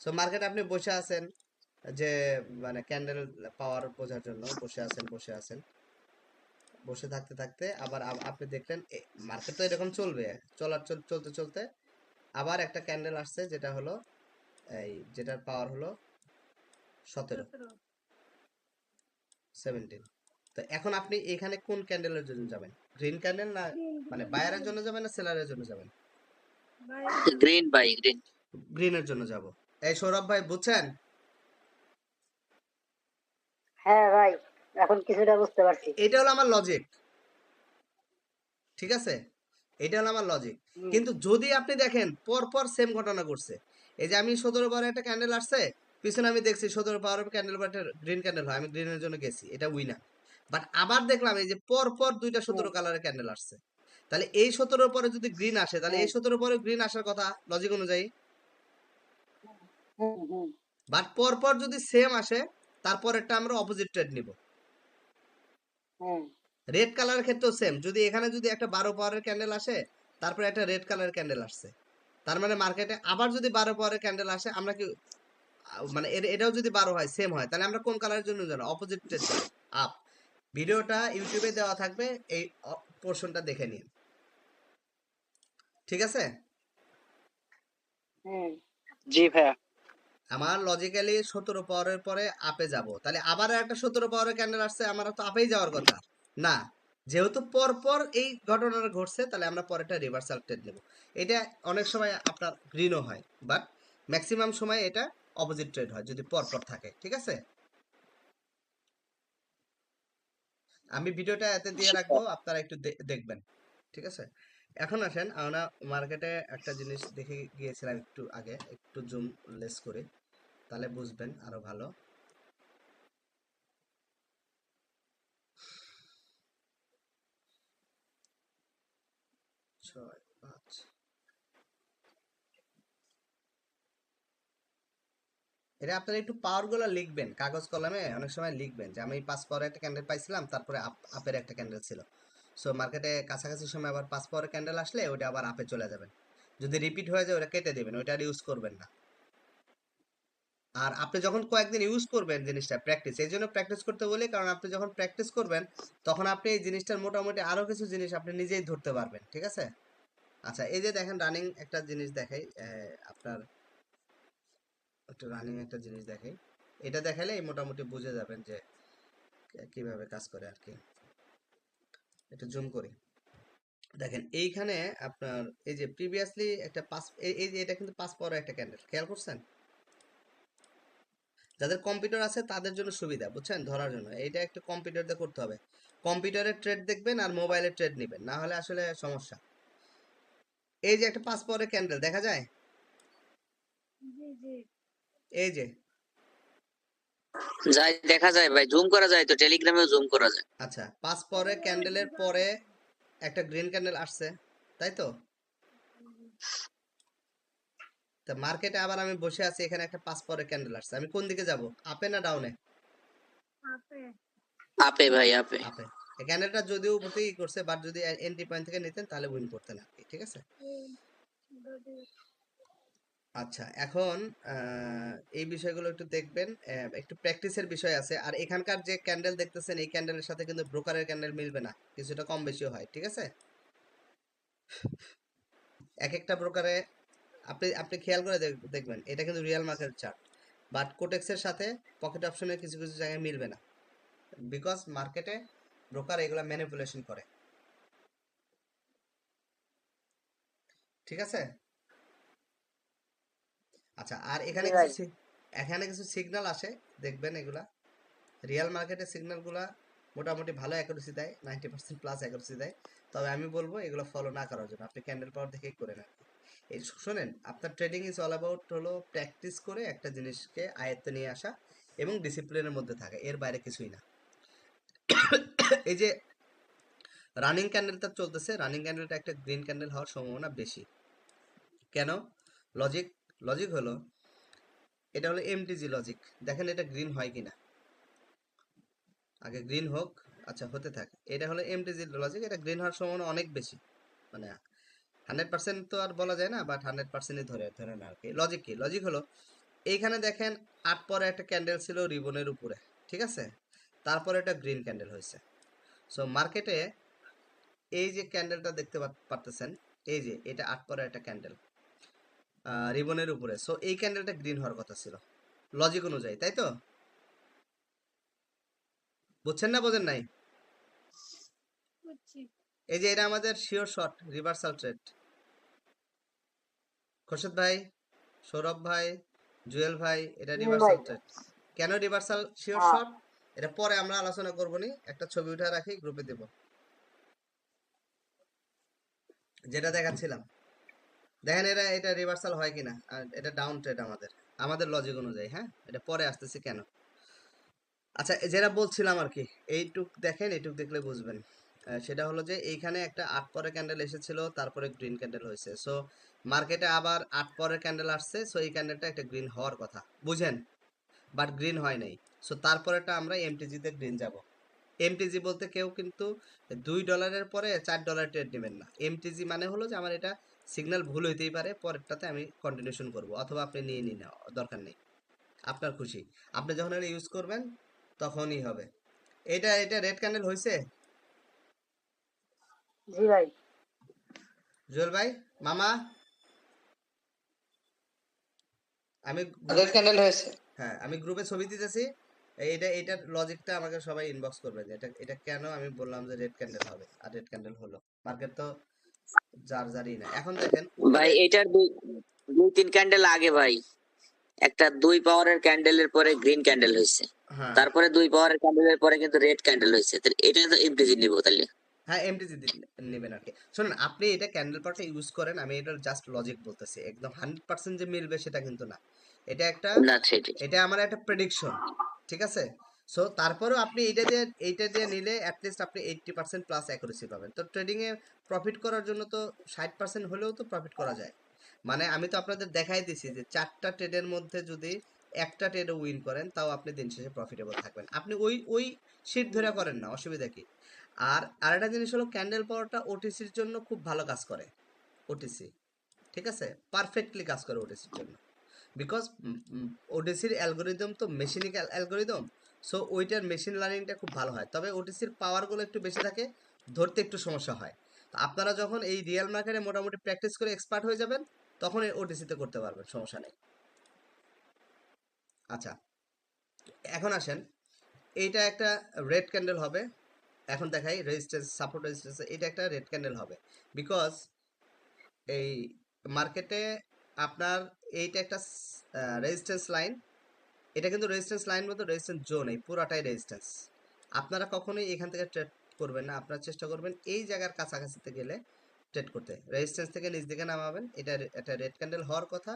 সো মার্কেটে আপনি বসে আছেন, যে মানে ক্যান্ডেল পাওয়ার বোঝার জন্য বসে আছেন, বসে আছেন, বসে থাকতে থাকতে আবার আপনি দেখলেন মার্কেট তো এরকম চলবে, চলতে চলতে আবার একটা ক্যান্ডেল আসছে, যেটা হলো যেটার পাওয়ার হলো 17 17। তো এখন আপনি এখানে কোন ক্যান্ডেলের জন্য যাবেন? গ্রিন ক্যান্ডেল না, মানে বায়ারের জন্য যাবেন না সেলারের জন্য যাবেন? গ্রিন ভাই, গ্রিন। গ্রিনের জন্য যাব। এই সৌরভ ভাই বুঝছেন? হ্যাঁ ভাই এখন কিছুটা বুঝতে পারছি। এটা হলো আমার লজিক, ঠিক আছে? এটা হলো আমার লজিক। হুম কিন্তু যদি আপনি দেখেন পর পর সেম ঘটনা ঘটছে, এই যে আমি 17 পাওয়ার একটা ক্যান্ডেল আসছে, পিছনে আমি দেখছি 17 পাওয়ার ক্যান্ডেল বা গ্রিন ক্যান্ডেল হয়, আমি গ্রিনের জন্য গেছি, এটা উইনার। বাট আবার দেখলাম এই যে পর পর দুইটা হুম 17 কালারের ক্যান্ডেল আসছে, তাহলে এই 17 পরে যদি গ্রিন আসে, তাহলে হুম এই 17 পরে গ্রিন আসার কথা লজিক অনুযায়ী। হুম হুম বাট পর পর যদি সেম আসে, তারপরেরটা আমরা অপোজিট ট্রেড নিব। হুম রেড কালারের ক্ষেত্রেও সেম, যদি এখানে যদি একটা 12 পাওয়ারের ক্যান্ডেল আসে, তারপরে একটা রেড কালারের ক্যান্ডেল আসছে, তার মানে মার্কেটে আবার যদি 12 পাওয়ারের ক্যান্ডেল আসে, আমরা কি মানে এটাও যদি 12 হয়, সেম হয়, তাহলে আমরা কোন কালারের জন্য জানো? অপোজিট ট্রেড যাব, আপ। ভিডিওটা ইউটিউবে দেওয়া থাকবে, এই পোর্শনটা দেখে নিন, ঠিক আছে? হুম জি ভাইয়া। আমার লজিক্যালি 17 পাওয়ারের পরে আপে যাব, তাহলে আবার একটা 17 পাওয়ারের ক্যান্ডেল আসছে, আমার তো আপেই যাওয়ার কথা না। যেহেতু পর পর এই ঘটনাটা ঘটছে, তাহলে আমরা পরেরটা রিভার্সাল ট্রেড নেব। এটা অনেক সময় আপনার গ্রিনও হয়, বাট ম্যাক্সিমাম সময় এটা অপোজিট ট্রেড হয় যদি পর পর থাকে, ঠিক আছে? আমি ভিডিওটা এতে দিয়ে রাখবো, আপনারা একটু দেখবেন, ঠিক আছে? এখন আসেন, আমরা মার্কেটে একটা জিনিস দেখে গিয়েছিলাম একটু আগে, একটু জুম লেস করে, তাহলে বুঝবেন আরো ভালো। 6 5। এটা আপনারা একটু পাওয়ার গুলো লিখবেন কাগজ কলমে, অনেক সময় লিখবেন যে আমি 5 পাওয়ার একটা ক্যান্ডেল পাইছিলাম, তারপরে আপের একটা ক্যান্ডেল ছিল। সো মার্কেটে কাছাকাছি সময় আবার 5 পাওয়ারের ক্যান্ডেল আসলে ওটা আবার আপে চলে যাবেন। যদি রিপিট হয়ে যায় ওটা কেটে দেবেন, ওটা আর ইউজ করবেন না। আর আপনি যখন কয়েকদিন ইউজ করবেন জিনিসটা প্র্যাকটিস, এই জন্য প্র্যাকটিস করতে বলি, কারণ আপনি যখন প্র্যাকটিস করবেন তখন আপনি এই জিনিসটার মোটামুটি আরো কিছু জিনিস আপনি নিজেই ধরতে পারবেন, ঠিক আছে? আচ্ছা, এই যে দেখেন রানিং একটা জিনিস দেখাই, আপনার একটা রানিং একটা জিনিস দেখাই, এটা দেখালে মোটামুটি বুঝে যাবেন যে কিভাবে কাজ করে আর কি। একটু জুম করি, দেখেন এইখানে আপনার এই যে প্রিভিয়াসলি একটা এই যে এটা কিন্তু 5 পাওয়ার একটা ক্যান্ডেল, খেয়াল করছেন? যাদের কম্পিউটার আছে তাদের জন্য সুবিধা, বুঝছেন, ধরার জন্য। এইটা একটু কম্পিউটার দিয়ে করতে হবে, কম্পিউটারের ট্রেড দেখবেন আর মোবাইলের ট্রেড নেবেন, না হলে আসলে সমস্যা। এই যে একটা 5 পাওয়ারের ক্যান্ডেল দেখা যায়, এই যে, যাই দেখা যায় ভাই, জুম করা যায় তো, টেলিগ্রামেও জুম করা যায়। আচ্ছা 5 পাওয়ারের ক্যান্ডেলের পরে একটা গ্রিন ক্যান্ডেল আসছে, তাই তো? তা মার্কেটে আবার আমি বসে আছি, এখানে একটা 5 পাওয়ারের ক্যান্ডেল আসছে, আমি কোন দিকে যাব, আপে না ডাউনে? আপে ভাই, আপে। আপে। এই ক্যান্ডেলটা যদিও উপর থেকে ই করছে, বাট যদি এন্ট্রি পয়েন্ট থেকে নিতেন তাহলে উইন করতেন আর কি, ঠিক আছে? আচ্ছা, এখন এই বিষয়গুলো একটু দেখবেন, একটু প্র্যাকটিসের বিষয় আছে। আর এখানকার যে ক্যান্ডেল দেখতেছেন এই ক্যান্ডেলের সাথে কিন্তু ব্রোকারের ক্যান্ডেল মিলবে না, কিছুটা কম বেশিও হয়, ঠিক আছে? এক একটা ব্রোকারে আপনি আপনি খেয়াল করে দেখবেন এটা কিন্তু রিয়েল মার্কেট চার্ট, বাট কোটেক্সের সাথে পকেট অপশনের কিছু কিছু জায়গায় মিলবে না, বিকজ মার্কেটে ব্রোকার এগুলা ম্যানিপুলেশন করে, ঠিক আছে? আচ্ছা, আর এখানে জি কিছু ভাই। এখানে কিছু সিগন্যাল আসে, দেখবেন এগুলা রিয়েল মার্কেটের সিগন্যালগুলা মোটামুটি ভালো অ্যাকুরেসি দেয়, 90% প্লাস অ্যাকুরেসি দেয়। তবে আমি বলবো এগুলো ফলো না করার জন্য, আপনি ক্যান্ডেল পাওয়ার দেখেই করে নেন। এই শোনেন, আপনার ট্রেডিং ইজ অল অ্যাবাউট হলো প্র্যাকটিস করে একটা জিনিসকে আয়ত্তে নিয়ে আসা এবং ডিসিপ্লিনের মধ্যে থাকা, এর বাইরে কিছুই না। এই যে রানিং ক্যান্ডেলটা চলতেছে, রানিং ক্যান্ডেলটা একটা গ্রিন ক্যান্ডেল হওয়ার সম্ভাবনা বেশি। কেন? লজিক লজিক হলো, এটা হলো এমটিজি লজিক, দেখেন এটা গ্রিন হয় কিনা, আগে গ্রিন হোক। আচ্ছা, হতে থাকে, এটা হলো এমটিজি লজিক, এটা গ্রিন হওয়ার সম্ভাবনা অনেক বেশি, মানে 100% তো আর বলা যায় না, বাট 100%ই ধরে ধরে না আর কি। লজিক কি? লজিক হলো এইখানে দেখেন 8 পরে একটা ক্যান্ডেল ছিল রিবনের উপরে, ঠিক আছে? তারপরে একটা গ্রিন ক্যান্ডেল হয়েছে। সো মার্কেটে এই যে ক্যান্ডেলটা দেখতে পারতেছেন, এই যে এটা 8 পরে একটা ক্যান্ডেল রিবনের উপরে, সো এই ক্যান্ডেলটা গ্রিন হওয়ার কথা ছিল লজিক অনুযায়ী, তাই তো? বুঝছেন না বোঝেন নাই? এই যে এটা আমাদের sure short reversal trade, Khorshed ভাই, সৌরভ ভাই, জুয়েল ভাই, এটা জি ভাই। Reversal trade. কেন রিভার্সাল শিওর হ্যাঁ। শর্ট, এটা পরে আমরা আলোচনা করবো নি, একটা ছবি উঠে রাখি গ্রুপে দেব, যেটা দেখাচ্ছিলাম। দেখেন এটা রিভার্সাল হয় কিনা, আর এটা ডাউন ট্রেড আমাদের আমাদের লজিক অনুযায়ী, হ্যাঁ, এটা পরে আসতেছি কেন। আচ্ছা, যেটা বলছিলাম আর কি, এইটুক দেখেন, এইটুক দেখলে বুঝবেন। সেটা হলো যে এইখানে একটা 8 পরের ক্যান্ডেল এসেছিল, তারপরে গ্রিন ক্যান্ডেল হয়েছে, সো মার্কেটে আবার 8 পরের ক্যান্ডেল আসছে, সো এই ক্যান্ডেলটা একটা গ্রিন হওয়ার কথা, বুঝেন, বাট গ্রিন হয় নাই। সো তারপরেটা আমরা এমটিজিতে গ্রিন যাব। এমটিজি বলতে কেউ কিন্তু $2 পরে $4 ট্রেড নেবেন না। এমটিজি মানে হলো যে আমার এটা সিগন্যাল ভুল হইতেই পারে, পরেরটাতে আমি কন্টিনিউশন করব, অথবা আপনি নিয়ে নিন, দরকার নেই, আপনার খুশি। আপনি যখন এটা ইউজ করবেন তখনই হবে। এটা এটা রেড ক্যান্ডেল হয়েছে জি ভাই। জুয়েল ভাই, মামা, আমি রেড গ্রুপে, ক্যান্ডেল হয়েছে। হ্যাঁ আমি গ্রুপে ছবি দিতেছি, এটার লজিকটা আমাকে সবাই ইনবক্স করবে যে এটা এটা কেন আমি বললাম যে রেড ক্যান্ডেল হবে, আর রেড ক্যান্ডেল হলো। মার্কেট তো যার যারই না। এখন দেখেন ভাই উপরে, এটার দুই তিন ক্যান্ডেল আগে ভাই একটা 2 পাওয়ারের ক্যান্ডেলের পরে গ্রিন ক্যান্ডেল হয়েছে, হ্যাঁ তারপরে 2 পাওয়ারের ক্যান্ডেলের পরে কিন্তু রেড ক্যান্ডেল হয়েছে, তাহলে এটা তো এমটিজি নিব তাহলে। হ্যাঁ এমটিজি নেবেন আর কি। শুনুন, আপনি এটা ক্যান্ডেল পার্টটা ইউজ করেন, আমি এটা জাস্ট লজিক বলতেছি, একদম 100% যে মিলবে সেটা কিন্তু না। এটা একটা, না সেটাই। এটা আমার একটা প্রেডিকশন, ঠিক আছে? সো তারপরেও আপনি এইটা দিয়ে নিলে অ্যাটলিস্ট আপনি 80% প্লাস অ্যাকুরেসি পাবেন। তো ট্রেডিং এ প্রফিট করার জন্য তো 60% হলেও তো প্রফিট করা যায়। মানে আমি তো আপনাদের দেখাই দিছি যে 4টা ট্রেডের মধ্যে যদি একটা ট্রেডে উইন করেন তাও আপনি দিন শেষে প্রফিটেবল থাকবেন। আপনি ওই ওই শিট ধরে করেন না, অসুবিধা কি? আর আরেকটা জিনিস হলো ক্যান্ডেল পাওয়ারটা ওটিসির জন্য খুব ভালো কাজ করে। ওটিসি, ঠিক আছে, পারফেক্টলি কাজ করে ওটিসির জন্য, বিকজ ওটিসির অ্যালগোরিদম তো মেশিনিক্যাল অ্যালগোরিদম, সো ওইটার মেশিন লার্নিংটা খুব ভালো হয়। তবে ওটিসির পাওয়ারগুলো একটু বেশি থাকে, ধরতে একটু সমস্যা হয়। তো আপনারা যখন এই রিয়েল মার্কেটে মোটামুটি প্র্যাকটিস করে এক্সপার্ট হয়ে যাবেন, তখন এই ওটিসিতে করতে পারবেন, সমস্যা নেই। আচ্ছা, এখন আসেন, এইটা একটা রেড ক্যান্ডেল হবে। এখন দেখাই রেজিস্ট্যান্স, সাপোর্ট রেজিস্ট্যান্স, এটা একটা রেড ক্যান্ডেল হবে, বিকজ এই মার্কেটে আপনার এইটা একটা রেজিস্ট্যান্স লাইন, এটা কিন্তু রেজিস্ট্যান্স লাইন মতো রেজিস্ট্যান্স জোন, এই পুরাটাই রেজিস্ট্যান্স। আপনারা কখনোই এখান থেকে ট্রেড করবেন না, আপনারা চেষ্টা করবেন এই জায়গার কাছাকাছিতে গেলে ট্রেড করতে, রেজিস্ট্যান্স থেকে নিচ দিকে নামাবেন। এটা একটা রেড ক্যান্ডেল হওয়ার কথা।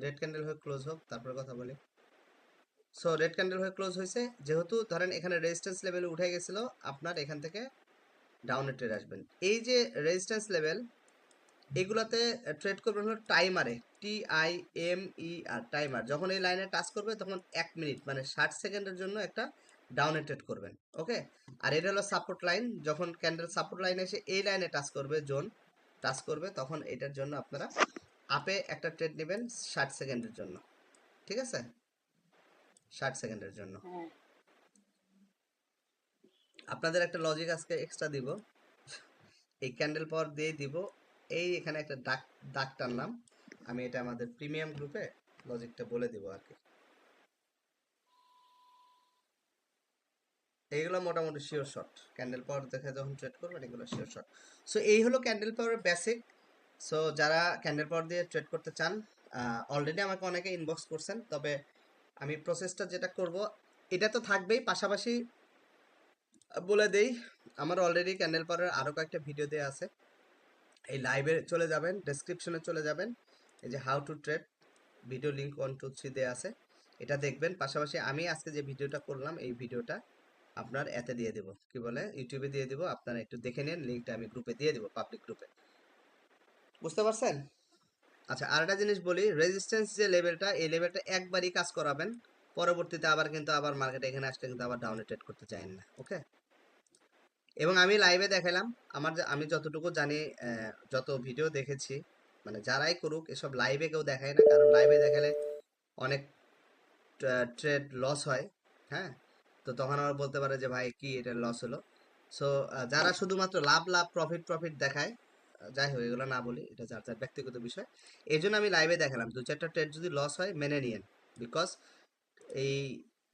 রেড ক্যান্ডেল হয়ে ক্লোজ হোক, তারপরে কথা বলি। সো রেড ক্যান্ডেল হয়ে ক্লোজ হয়েছে, যেহেতু ধরেন এখানে রেজিস্ট্যান্স লেভেলে উঠে গেছিল, আপনার এখান থেকে ডাউনে ট্রেড আসবেন। এই যে রেজিস্ট্যান্স লেভেল, এগুলাতে ট্রেড করবেন হলো টাইমারে, TIMER টাইমার। যখন এই লাইনে টাচ করবে তখন 1 মিনিট মানে 60 সেকেন্ডের জন্য একটা ডাউনে ট্রেড করবেন, ওকে। আর এটা হলো সাপোর্ট লাইন, যখন ক্যান্ডেল সাপোর্ট লাইনে এসে এই লাইনে টাচ করবে, জোন টাচ করবে, তখন এটার জন্য আপনারা আপে একটা ট্রেড নেবেন 60 সেকেন্ডের জন্য, ঠিক আছে, 60 সেকেন্ডের জন্য। হ্যাঁ, আপনাদের একটা লজিক আজকে এক্সট্রা দিব, এই ক্যান্ডেল পাওয়ার দিয়ে দিব। এই এখানে একটা দাগ দাগ টানলাম, আমি এটা আমাদের প্রিমিয়াম গ্রুপে লজিকটা বলে দিব আর কি। এইগুলো মোটামুটি শিওর শট, ক্যান্ডেল পাওয়ার দেখে যখন ট্রেড করবেন এগুলো শিওর শট। সো এই হলো ক্যান্ডেল পাওয়ারের বেসিক। সো যারা ক্যান্ডেল পাওয়ার দিয়ে ট্রেড করতে চান, অলরেডি আমাকে অনেকে ইনবক্স করছেন, তবে আমি প্রসেসটা যেটা করব এটা তো থাকবেই, পাশাপাশি বলে দেই, আমার অলরেডি ক্যান্ডেল পাওয়ারের আরও কয়েকটা ভিডিও দেওয়া আছে। এই লাইভে চলে যাবেন, ডেসক্রিপশনে চলে যাবেন, এই যে how to trade video link 1 2 3 দেওয়া আছে, এটা দেখবেন। পাশাপাশি আমি আজকে যে ভিডিওটা করলাম, এই ভিডিওটা আপনার এতে দিয়ে দেবো, কি বলে, ইউটিউবে দিয়ে দেবো, আপনারা একটু দেখে নিন, লিঙ্কটা আমি গ্রুপে দিয়ে দেবো, পাবলিক গ্রুপে। বুঝতে পারছেন? আচ্ছা, আরেকটা জিনিস বলি, রেজিস্ট্যান্স যে লেভেলটা, এই লেভেলটা একবারই কাজ করাবেন, পরবর্তীতে আবার কিন্তু আবার মার্কেটে এখানে আসলে কিন্তু আবার ডাউনে ট্রেড করতে চাইেন না, ওকে। এবং আমি লাইভে দেখালাম, আমি যতটুকু জানি, যত ভিডিও দেখেছি, মানে যারাই করুক এসব লাইভে কেউ দেখায় না, কারণ লাইভে দেখালে অনেক ট্রেড লস হয়, হ্যাঁ। তো তখন আবার বলতে পারে যে ভাই কি এটা লস হলো। সো যারা শুধুমাত্র লাভ লাভ প্রফিট প্রফিট দেখায়, যাই হোক এগুলো না বলি, এটা যার যার ব্যক্তিগত বিষয়। এই জন্য আমি লাইভে দেখালাম, 2 4টা ট্রেড যদি লস হয় মেনে নিয়েন, বিকজ এই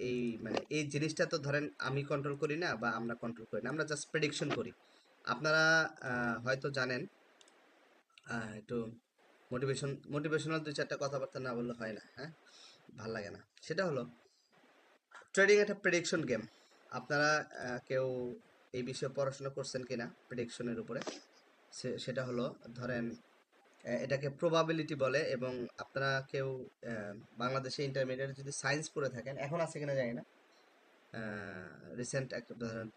এই মানে এই জিনিসটা তো ধরেন আমি কন্ট্রোল করি না, বা আমরা কন্ট্রোল করি না, আমরা জাস্ট প্রেডিকশন করি। আপনারা হয়তো জানেন, একটু মোটিভেশনাল 2 4টা কথাবার্তা না বললে হয় না, হ্যাঁ, ভাল লাগে না। সেটা হলো ট্রেডিং একটা প্রেডিকশন গেম। আপনারা কেউ এই বিষয়ে পড়াশোনা করছেন কিনা প্রেডিকশনের উপরে, সেটা হলো ধরেন এটাকে প্রবাবিলিটি বলে। এবং আপনারা কেউ বাংলাদেশে ইন্টারমিডিয়েট যদি সায়েন্স পড়ে থাকেন, এখন আছে কিনা জানি না, রিসেন্ট একটা ধরেন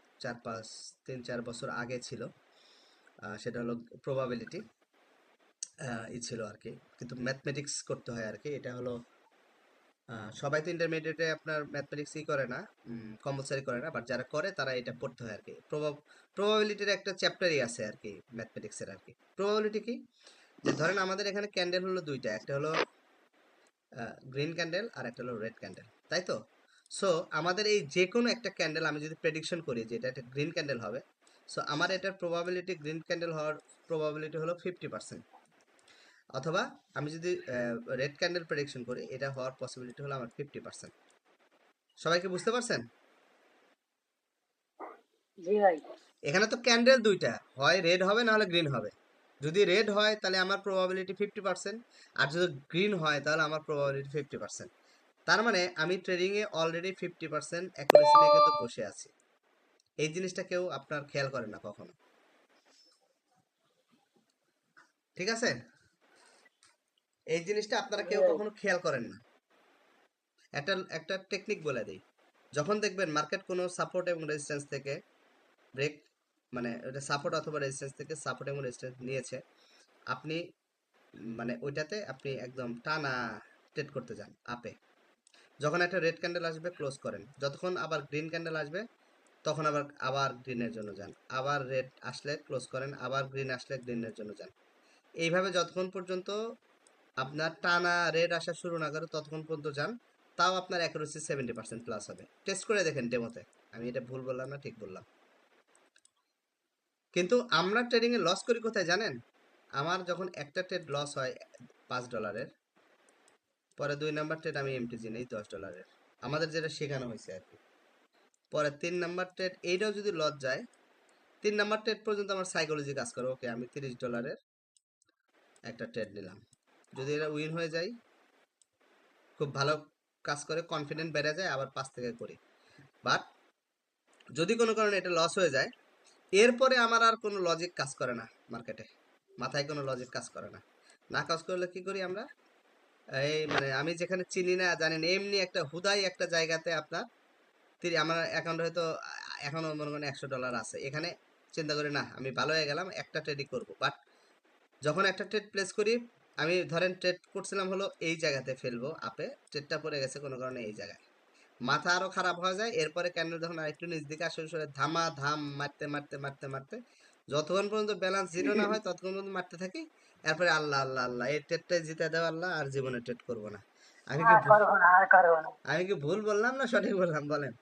3 4 বছর আগে ছিল, সেটা হলো প্রবাবিলিটি ছিল আর কি, কিন্তু ম্যাথমেটিক্স করতে হয় আর কি। এটা হলো সবাই তো ইন্টারমিডিয়েটে আপনার ম্যাথমেটিক্সই করে না, কম্পালসারি করে না, বাট যারা করে তারা এটা পড়তে হয় আর কি। প্রবাবিলিটির একটা চ্যাপ্টারই আছে আর কি ম্যাথমেটিক্সের আর কি। প্রবাবিলিটি কি, যে ধরেন আমাদের এখানে ক্যান্ডেল হলো দুইটা, একটা হলো গ্রিন ক্যান্ডেল আর একটা হলো রেড ক্যান্ডেল, তাই তো। সো আমাদের এই যে কোনো একটা ক্যান্ডেল আমি যদি প্রেডিকশন করি যে এটা একটা গ্রিন ক্যান্ডেল হবে, সো আমার এটার প্রবাবিলিটি, গ্রিন ক্যান্ডেল হওয়ার প্রবাবিলিটি হলো 50%। অথবা আমি যদি রেড ক্যান্ডেল প্রেডিকশন করি, এটা হওয়ার পসিবিলিটি হলো আমার 50%। সবাইকে বুঝতে পারছেন? জি ভাই। এখানে তো ক্যান্ডেল দুইটা, হয় রেড হবে না হলে গ্রিন হবে। যদি রেড হয় তাহলে আমার প্রবাবিলিটি 50%, আর যদি গ্রিন হয় তাহলে আমার প্রবাবিলিটি 50%। তার মানে আমি ট্রেডিংয়ে অলরেডি 50% অ্যাকুরেসি নিয়ে কিন্তু বসে আছি। এই জিনিসটা কেউ আপনার খেয়াল করেন না কখনো, ঠিক আছে? এই জিনিসটা আপনারা জি কেউ ভাই। কখনো খেয়াল করেন না। একটা একটা টেকনিক বলে দিই, যখন দেখবেন মার্কেট কোনো সাপোর্ট এবং রেজিস্ট্যান্স থেকে ব্রেক, মানে এটা সাপোর্ট অথবা রেজিস্ট্যান্স থেকে সাপোর্ট এবং রেজিস্ট্যান্স নিয়েছে, আপনি মানে ওইটাতে আপনি একদম টানা ট্রেড করতে যান আপে। যখন একটা রেড ক্যান্ডেল আসবে ক্লোজ করেন, যতক্ষণ আবার গ্রিন ক্যান্ডেল আসবে তখন আবার আবার গ্রিনের জন্য যান, আবার রেড আসলে ক্লোজ করেন, আবার গ্রিন আসলে গ্রিনের জন্য যান। এইভাবে যতক্ষণ পর্যন্ত আপনার টানা রেড আসা শুরু না করে ততক্ষণ পর্যন্ত যান, তাও আপনার অ্যাকুরেসি 70% প্লাস হবে। টেস্ট করে দেখেন ডেমোতে, আমি এটা ভুল বললাম না ঠিক বললাম। কিন্তু আমরা ট্রেডিংয়ে লস করি কোথায় জানেন? আমার যখন একটা ট্রেড লস হয় $5, পরে 2 নাম্বার ট্রেড আমি এমটিজি নেই $10, আমাদের যেটা শেখানো হয়েছে আর কি। পরে 3 নাম্বার ট্রেড এইটাও যদি লস যায়, 3 নাম্বার ট্রেড পর্যন্ত আমার সাইকোলজি কাজ করে, ওকে আমি $30 একটা ট্রেড নিলাম, যদি এটা উইন হয়ে যায় খুব ভালো কাজ করে, কনফিডেন্ট বেড়ে যায়, আবার 5 থেকে করি। বাট যদি কোনো কারণে এটা লস হয়ে যায়, এরপরে আমার আর কোনো লজিক কাজ করে না মার্কেটে, মাথায় কোনো লজিক কাজ করে না। না কাজ করলে কি করি আমরা, এই মানে আমি যেখানে চিনি না জানি না এমনি একটা হুদাই একটা জায়গাতে আপনার আমার অ্যাকাউন্টে হয়তো এখনো মনে করেন $100 আছে, এখানে চিন্তা করি না আমি ভালো হয়ে গেলাম একটা ট্রেডই করব। বাট যখন একটা ট্রেড প্লেস করি, আমি ধরেন ট্রেড করছিলাম হলো এই জায়গাতে ফেলবো আপে, ট্রেডটা পড়ে গেছে কোনো কারণে এই জায়গায়, মাথা আরো খারাপ হয়ে যায়। এরপরে ক্যান্ডেল যখন আরেকটু নিচ দিকে আসে সরে ধামা ধাম মারতে মারতে মারতে মারতে যতক্ষণ পর্যন্ত ব্যালেন্স জিরো না হয় ততক্ষণ পর্যন্ত মারতে থাকি। এরপরে আল্লাহ আল্লাহ আল্লাহ এই ট্রেডটাই জিতে দেওয়া আল্লাহ, আর জীবনে ট্রেড করবো না। আমি কি আর করবো না, আর করবো না। আমি কি ভুল বললাম না সঠিক বললাম বলেন?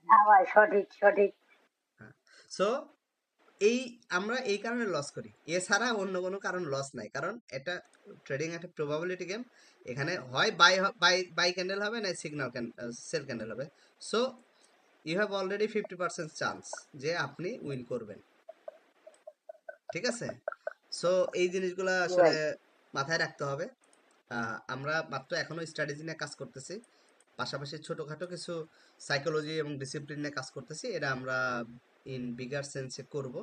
না ভাই, সঠিক সঠিক। সো এই আমরা এই কারণে লস করি, এছাড়া অন্য কোনো কারণ লস নাই। কারণ এটা ট্রেডিং একটা প্রবাবিলিটি গেম, এখানে হয় বাই বাই বাই ক্যান্ডেল হবে না সিগন্যাল সেল ক্যান্ডেল হবে। So you have already 50% chance যে আপনি উইন করবেন, ঠিক আছে? সো এই জিনিসগুলো জি আসলে ভাই। মাথায় রাখতে হবে। আমরা মাত্র এখনো স্ট্র্যাটেজি নিয়ে কাজ করতেছি, পাশাপাশি ছোটোখাটো কিছু সাইকোলজি এবং ডিসিপ্লিন নিয়ে কাজ করতেছি, এটা আমরা ইন বিগার সেন্সে করব,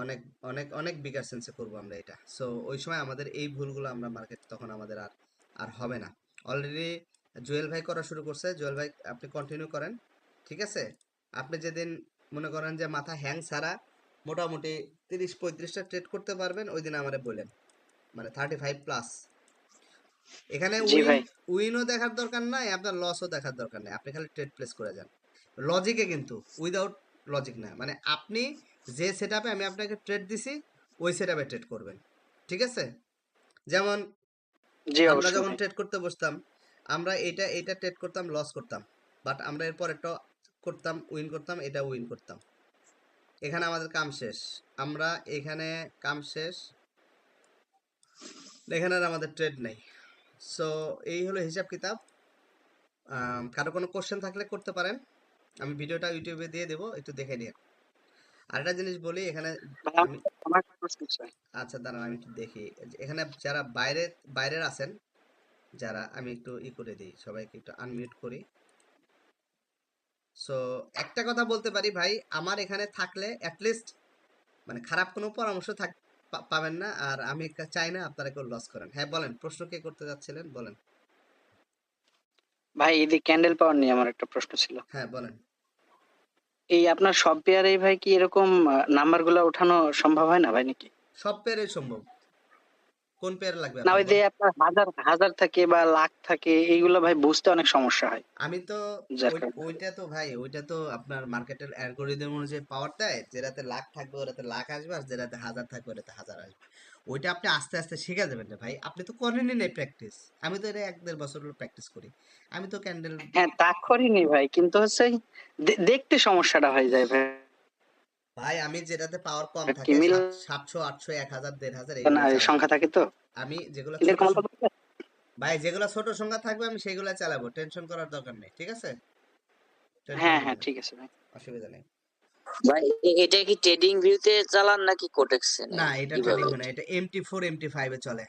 অনেক অনেক অনেক বিগার সেন্সে করব আমরা এটা। সো ওই সময় আমাদের এই ভুলগুলো আমরা মার্কেট তখন আমাদের আর আর হবে না। অলরেডি জুয়েল ভাই করা শুরু করছে, জুয়েল ভাই আপনি কন্টিনিউ করেন, ঠিক আছে? আপনি যেদিন মনে করেন যে মাথা হ্যাং ছাড়া মোটামুটি 30-35টা ট্রেড করতে পারবেন ওই দিন আমারে বলেন, মানে 35+। এখানে জি ভাই। উইনও দেখার দরকার নাই, আপনার লসও দেখার দরকার নাই, আপনি খালি ট্রেড প্লেস করে যান লজিকে, কিন্তু উইদাউট লজিক না, মানে আপনি যে সেটআপে আমি আপনাকে ট্রেড দিছি ওই সেটআপে ট্রেড করবেন, ঠিক আছে? যেমন জি আমরা অবশ্যই যখন ভাই। ট্রেড করতে বসতাম, আমরা এটা ট্রেড করতাম লস করতাম, বাট আমরা এরপর একটা করতাম উইন করতাম, এটা উইন করতাম, এখানে আমাদের কাম শেষ, আমরা এখানে কাম শেষ, এখানে আর আমাদের ট্রেড নেই। সো এই হলো হিসাব কিতাব। কারো কোনো কোশ্চেন থাকলে করতে পারেন, আমি ভিডিওটা ইউটিউবে দিয়ে দেবো, একটু দেখে নিন। আরেকটা জিনিস বলি এখানে, ভাই আমি আমার একটা প্রশ্ন আছে। আচ্ছা দাঁড়ান আমি একটু দেখি, এখানে যারা বাইরের আছেন, যারা আমি একটু করে দিই, সবাইকে একটু আনমিউট করি। সো একটা কথা বলতে পারি ভাই, আমার এখানে থাকলে অ্যাটলিস্ট মানে খারাপ কোনো পরামর্শ পাবেন না, আর আমি চাই না আপনারা কেউ লস করেন। হ্যাঁ বলেন, প্রশ্ন কে করতে যাচ্ছিলেন বলেন। ভাই এই যে ক্যান্ডেল পাওয়ার নিয়ে আমার একটা প্রশ্ন ছিল। হ্যাঁ বলেন। এই আপনার সব পেয়ারেই ভাই কি এরকম নাম্বার গুলা ওঠানো সম্ভব হয় না ভাই নাকি? সব পেয়ারে সম্ভব, কোন পেয়ার লাগবে না আপনার ওই যে বলেন। আপনার হাজার হাজার থাকে বা লাখ থাকে এইগুলা ভাই বুঝতে অনেক সমস্যা হয়। আমি তো যার কারণে ওইটা তো ভাই ওইটা তো আপনার মার্কেটের অ্যালগোরিদম অনুযায়ী পাওয়ার দেয়, যেটাতে লাখ থাকবে ওটাতে লাখ আসবে, আর যেটাতে হাজার থাকবে ওটাতে হাজার আসবে। ওইটা আপনি আস্তে আস্তে শিখে যাবেন না ভাই, আপনি তো করেনই নাই প্র্যাকটিস। আমি তো এটা 1-1.5 বছর হলো প্র্যাকটিস করি, আমি তো ক্যান্ডেল। হ্যাঁ তা করিনি ভাই, কিন্তু হচ্ছে দেখতে সমস্যাটা হয়ে যায় ভাই। ভাই আমি যেটাতে পাওয়ার কম কি থাকে, মিল 700 800 1000 1500 না এইগুলো চালাবো। সংখ্যা থাকে তো আমি যেগুলো ছোট এরকম ভাই যেগুলো ছোট সংখ্যা থাকবে আমি সেগুলো চালাবো, টেনশন করার দরকার নেই, ঠিক আছে? টেনশন হ্যাঁ নেবেন হ্যাঁ না, ঠিক আছে ভাই। অসুবিধা নেই। ভাই এটা কি ট্রেডিং ভিউতে চালান নাকি কোটেক্সে না নাকি এটা ট্রেডিং কিভাবে? হয় না, এটা MT4 MT5 এ চলে।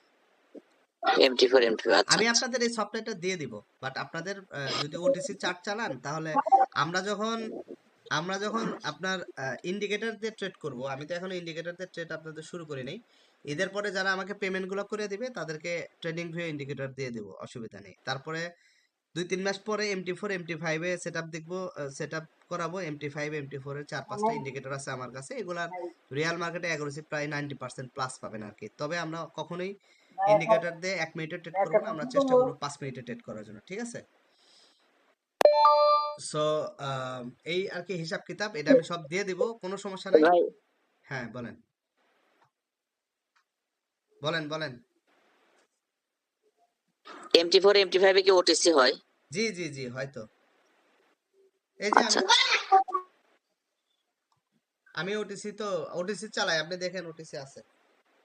MT4 আচ্ছা আমি আচ্ছা। আপনাদের এই সফটওয়্যারটা দিয়ে দিব, বাট আপনাদের যদি ওটিসি চার্ট চালান তাহলে আমরা যখন আপনার ইন্ডিকেটর দিয়ে ট্রেড করব, আমি তো এখনো ইন্ডিকেটর দিয়ে ট্রেড আপনাদের শুরু করি নাই, ঈদের পরে যারা আমাকে পেমেন্ট গুলো করে দিবে তাদেরকে ট্রেডিং ভিউ ইন্ডিকেটর দিয়ে দেবো, অসুবিধা নেই। তারপরে 2-3 মাস পরে MT4 MT5 এ সেট আপ দেখবো, সেট আপ করাবো। MT5 MT4 এর 4-5টা ইন্ডিকেটর আছে আমার কাছে, এগুলার রিয়াল মার্কেটে অ্যাকুরেসি প্রায় 90% প্লাস পাবেন আর কি। তবে আমরা কখনোই ইন্ডিকেটর দিয়ে 1 মিনিটে ট্রেড করবো না, আমরা চেষ্টা করবো 5 মিনিটে ট্রেড করার জন্য, ঠিক আছে? সো এই আর কি হিসাব কিতাব, এটা আমি সব দিয়ে দিব, কোনো সমস্যা নাই। ভাই হ্যাঁ বলেন বলেন বলেন। MT4 MT5 কি ওটিসি হয়? জি জি জি, হয়তো। এই যে আচ্ছা আমি ওটিসি তো ওটিসি চালাই, আপনি দেখেন ওটিসি আছে।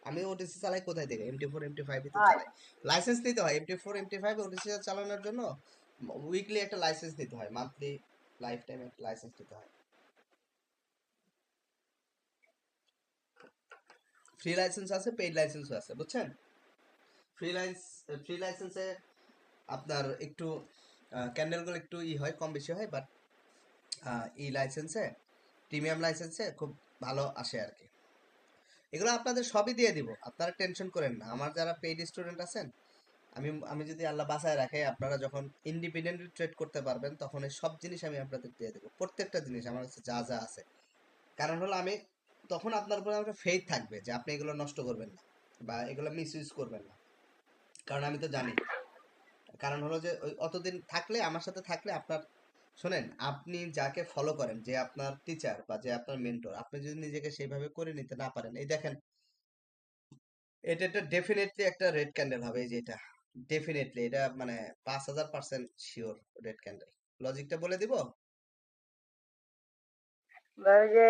আমি ওটিসি চালাই কোথায় থেকে, MT4 MT5 তো ভাই চালাই। লাইসেন্স নিতে হয় MT4 MT5 ওটিসি চালানোর জন্য, উইকলি একটা লাইসেন্স নিতে হয়, মান্থলি লাইফ টাইম একটা লাইসেন্স নিতে হয়। ফ্রি লাইসেন্স আছে, পেইড লাইসেন্সও আছে, বুঝছেন? ফ্রি লাইসেন্সে আপনার একটু ক্যান্ডেলগুলো একটু হয়, কম বেশি হয়, বাট ই লাইসেন্সে, প্রিমিয়াম লাইসেন্সে খুব ভালো আসে আর কি। এগুলো আপনাদের সবই দিয়ে দিব, আপনারা টেনশন করেন না। আমার যারা পেইড স্টুডেন্ট আছেন, আমি আমি যদি আল্লাহ বাঁচায় রাখে, আপনারা যখন ইন্ডিপেন্ডেন্টলি ট্রেড করতে পারবেন, তখন এই সব জিনিস আমি আপনাদের দিয়ে দেবো, প্রত্যেকটা জিনিস আমার কাছে যা যা আছে। কারণ হলো আমি তখন আপনার উপরে একটা ফেইথ থাকবে যে আপনি এগুলো নষ্ট করবেন না বা এগুলো মিস ইউজ করবেন না, কারণ আমি তো জানি। কারণ হলো যে ওই অতদিন থাকলে, আমার সাথে থাকলে আপনার, শোনেন, আপনি যাকে ফলো করেন, যে আপনার টিচার বা যে আপনার মেন্টর, আপনি যদি নিজেকে সেইভাবে করে নিতে না পারেন, এই দেখেন, এটা একটা ডেফিনেটলি একটা রেড ক্যান্ডেল হবে, এই যে এটা ডেফিনেটলি, এটা মানে 5000% শিওর রেড ক্যান্ডেল। লজিকটা বলে দিব। ওই যে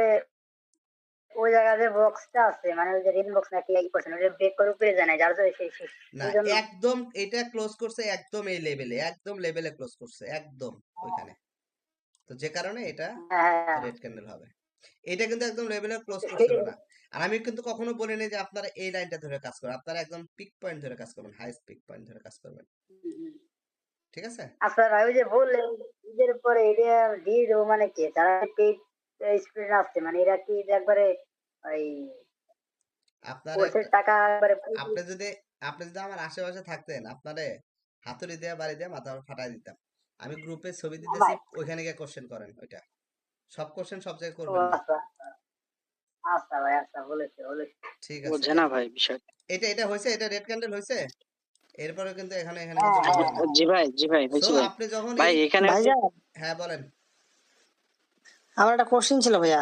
ওই জায়গায় যে বক্সটা আছে, মানে ওই যে রিন বক্স নাকি এই করছেন, ওই যে ব্রেক করে উপরে যায় না, যার জন্য না, সেই জন্য। একদম এটা ক্লোজ করছে, একদম এই লেভেলে, একদম লেভেলে ক্লোজ করছে, একদম ওইখানে। তো যে কারণে এটা হ্যাঁ হ্যাঁ রেড ক্যান্ডেল হবে। এটা কিন্তু একদম লেভেলে ক্লোজ করছিল সেই- না। আর আমি কিন্তু কখনো বলিনি যে আপনারা এই লাইনটা ধরে কাজ করেন, আপনারা একদম পিক পয়েন্ট ধরে কাজ করবেন, হাইস্ট পিক পয়েন্ট ধরে কাজ করবেন, ঠিক আছে? আচ্ছা ভাই, ওই যে বললেন ঈদের পরে এটা দিয়ে দেবো, মানে কি যারা পেইড স্টুডেন্ট আসছে, মানে এরা কি একবারে ওই আপনার কোর্সের একটা, টাকা একবারে আপনি যদি আপনি যদি আমার আশেপাশে থাকতেন, আপনারে হাতুড়ি দিয়ে বাড়ি দিয়ে মাথা ফাটাই দিতাম। আমি গ্রুপে ছবি দিতেছি, ভাই? ওইখানে গিয়ে কোশ্চেন করেন ওইটা। সব কোশ্চেন সব জায়গায় ও করবেন না। আচ্ছা আচ্ছা ভাই, আচ্ছা বলেছে বলেছে। ঠিক আছে, বোঝে না ভাই বিষয়। এটা এটা হয়েছে, এটা রেড ক্যান্ডেল হয়েছে। এরপরে কিন্তু এখানে এখানে হ্যাঁ কিন্তু হ্যাঁ মুভমেন্ট নাই। জি ভাই, জি ভাই, সো হয়েছে ভাই। আপনি যখন ভাই এই, এখানে ভাইজান, হ্যাঁ বলেন। আমার একটা কোশ্চেন ছিল ভাইয়া।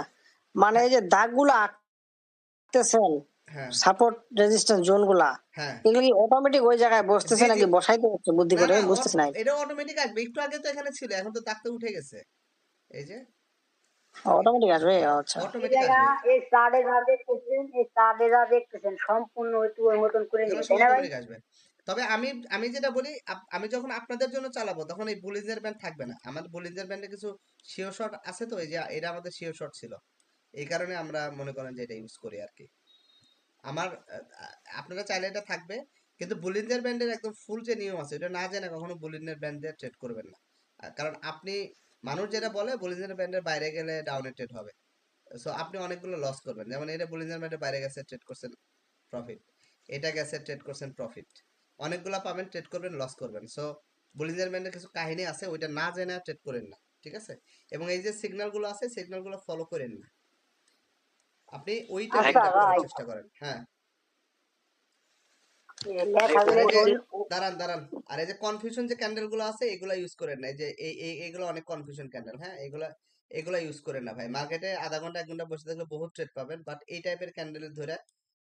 মানে হ্যাঁ এই যে দাগগুলো আঁকতেছেন, হ্যাঁ সাপোর্ট রেজিস্ট্যান্স জোন গুলা, হ্যাঁ, এগুলো কি অটোমেটিক ওই জায়গায় জি বসতেছে জি, নাকি বসাইতে হচ্ছে বুদ্ধি না করে? না, বুঝতেছি না। এটা অটোমেটিক আসবে। একটু আগে তো এখানে ছিল, এখন তো দাগটা উঠে গেছে, এই যে অটোমেটিক আসবে? আচ্ছা। এই অটোমেটিক জায়গা, আসবে। এই চার্টে যা দেখতেছেন, এই চার্টে যা দেখতেছেন সম্পূর্ণ একটু ওই মতন করে এগুলো নেবে, সব তাই না ভাই? অটোমেটিক আসবে। তবে আমি আমি যেটা বলি, আমি যখন আপনাদের জন্য চালাবো, তখন এই বুলিজের ব্যান্ড থাকবে না। আমাদের বুলিজের ব্যান্ডে কিছু শিও শট আছে, তো এই যে এটা আমাদের শিও শট ছিল, এই কারণে আমরা মনে করেন যে এটা ইউজ করি আর কি। আমার আপনারা চাইলে এটা থাকবে, কিন্তু বুলিনের ব্যান্ডের একদম ফুল যে নিয়ম আছে, এটা না জেনে কখনো বুলিনের ব্যান্ড দিয়ে ট্রেড করবেন না। কারণ আপনি, মানুষ যেটা বলে বুলিনের ব্যান্ডের বাইরে গেলে ডাউনে ট্রেড হবে, সো আপনি অনেকগুলো লস করবেন। যেমন এটা বুলিনের ব্যান্ডের বাইরে গেছে, ট্রেড করছেন প্রফিট, এটা গেছে ট্রেড করছেন প্রফিট, অনেকগুলা পাবেন, ট্রেড করবেন, লস করবেন। সো বুলিনের ব্যান্ডের কিছু কাহিনী আছে, ওইটা না জেনে ট্রেড করেন না, ঠিক আছে? এবং এই যে সিগন্যাল গুলো আছে, সিগন্যাল গুলো ফলো করেন না, আপনি ওইটা আচ্ছা ফিল্টার করার ভাই, চেষ্টা করেন। হ্যাঁ, লেখা আর এই যে, গুলো দাঁড়ান দাঁড়ান, আর এই যে কনফিউশন যে ক্যান্ডেল গুলো আছে, এগুলা ইউজ করেন না। এই যে এইগুলো অনেক কনফিউশন ক্যান্ডেল, হ্যাঁ, এগুলা এগুলা ইউজ করেন না ভাই। মার্কেটে আধা ঘন্টা 1 ঘন্টা বসে থাকলে বহুত ট্রেড পাবেন, বাট এই টাইপের ক্যান্ডেল ধরে,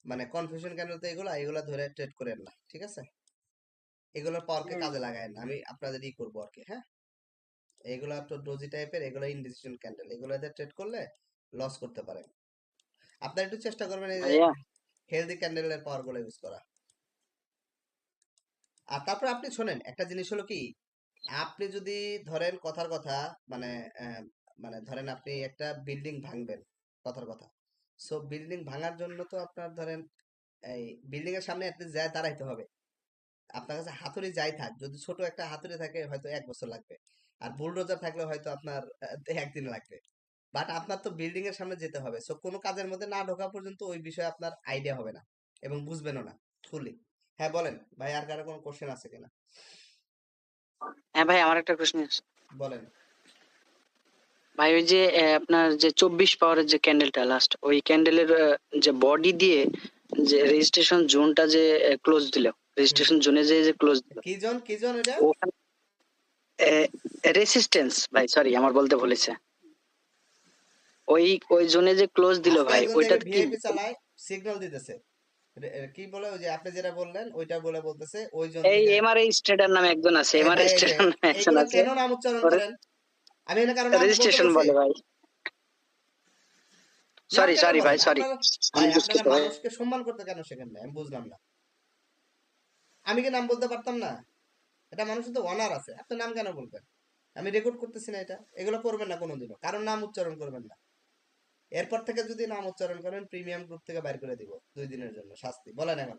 মানে কনফিউশন ক্যান্ডেল তো এগুলা এগুলা ধরে ট্রেড করেন না, ঠিক আছে? এগুলোর পাওয়ারকে কাজে লাগায় না, আমি আপনাদের ই করবো আর কি। হ্যাঁ, এগুলা তো ডোজি টাইপের, এগুলো ইনডিসিশন ক্যান্ডেল, এগুলোতে ট্রেড করলে লস করতে পারেন। আপনারা একটু চেষ্টা করবেন এই যে ভাইয়া, হেলদি ক্যান্ডেলের পাওয়ার গুলো ইউজ করা। আর তারপর আপনি শোনেন, একটা জিনিস হলো কি, আপনি যদি ধরেন কথার কথা, মানে মানে ধরেন আপনি একটা বিল্ডিং ভাঙবেন, কথার কথা। সো বিল্ডিং ভাঙার জন্য তো আপনার ধরেন এই বিল্ডিং এর সামনে আপনি যায় দাঁড়াইতে হবে। আপনার কাছে হাতুড়ি যাই থাক, যদি ছোট একটা হাতুড়ি থাকে হয়তো 1 বছর লাগবে, আর বুলডোজার থাকলে হয়তো আপনার 1 দিন লাগবে। বাট আপনার তো বিল্ডিং এর সামনে যেতে হবে, সো কোনো কাজের মধ্যে না ঢোকা পর্যন্ত ওই বিষয়ে আপনার আইডিয়া হবে না এবং বুঝবেনও না ফুলি। হ্যাঁ বলেন ভাই, আর কারো কোনো কোশ্চেন আছে কিনা? হ্যাঁ ভাই, আমার একটা প্রশ্ন আছে। বলেন। ভাই ওই যে আপনার যে 24 পাওয়ারের যে ক্যান্ডেলটা লাস্ট, ওই ক্যান্ডেলের যে বডি দিয়ে যে রেজিস্ট্রেশন জোনটা যে ক্লোজ দিল, হুম, রেজিস্ট্রেশন জোনে যে যে ক্লোজ দিল, কি জন এটা? ওখানে রেসিস্টেন্স ভাই, সরি আমার বলতে ভুলেছে। ওই ওই জোনে যে ক্লোজ দিল আজকে ভাই, একজন ওইটা দেখবে কি? ভিআইপি চালায়, সিগন্যাল দিতেছে, কি বলে ওই যে আপনি যেটা বললেন ওইটা বলে বলতেছে ওই জোন এই থেকে। এমআরআই স্ট্রেটার নামে একজন আছে, এই এমআরআই ভাই এই যে স্ট্রেটার নামে একজন এইগুলা আছে, কেন নাম উচ্চারণ করেন? আমি এখানে কারো নাম বলতে রেজিস্ট্রেশন বলছি? বলে ভাই। নাম সরি কেন সরি ভাই, বলেন সরি, আপনারা? আমি ভাই আপনারা দুঃখিত ভাই। মানুষকে সম্মান করতে কেন শেখেন না? আমি বুঝলাম না। আমি কি নাম বলতে পারতাম না? এটা মানুষের তো অনার আছে, আপনার নাম কেন বলবেন? আমি রেকর্ড করতেছি না এটা, এগুলো করবেন না কোনোদিনও, কারণ নাম উচ্চারণ করবেন না। এরপর থেকে যদি নাম উচ্চারণ করেন প্রিমিয়াম গ্রুপ থেকে বাইর করে দিব 2 দিনের জন্য শাস্তি। বলেন এখন।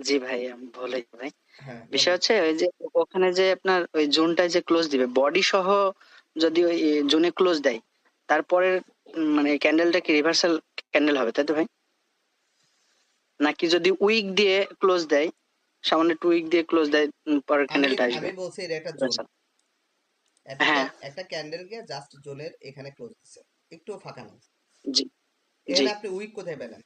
জি ভাই, আমি ভুলে ভাই। হ্যাঁ বিষয় বলেন। হচ্ছে ওই যে ওখানে যে আপনার ওই জোনটায় যে ক্লোজ দিবে বডি সহ, যদি ওই জোনে ক্লোজ দেয়, তারপরে মানে ক্যান্ডেলটা কি রিভার্সাল ক্যান্ডেল হবে, তাই তো ভাই? নাকি যদি উইক দিয়ে ক্লোজ দেয়, সামান্য একটু উইক দিয়ে ক্লোজ দেয়, পরের আমি ক্যান্ডেলটা আসবে আমি বলছি এটা একটা জোন, রিভার্সাল? একটা হ্যাঁ, একটা ক্যান্ডেল কে জাস্ট জোনের এখানে ক্লোজ দিচ্ছে, একটু ফাঁকা নেই। জি জি এখানে আপনি উইক কোথায় পেলেন?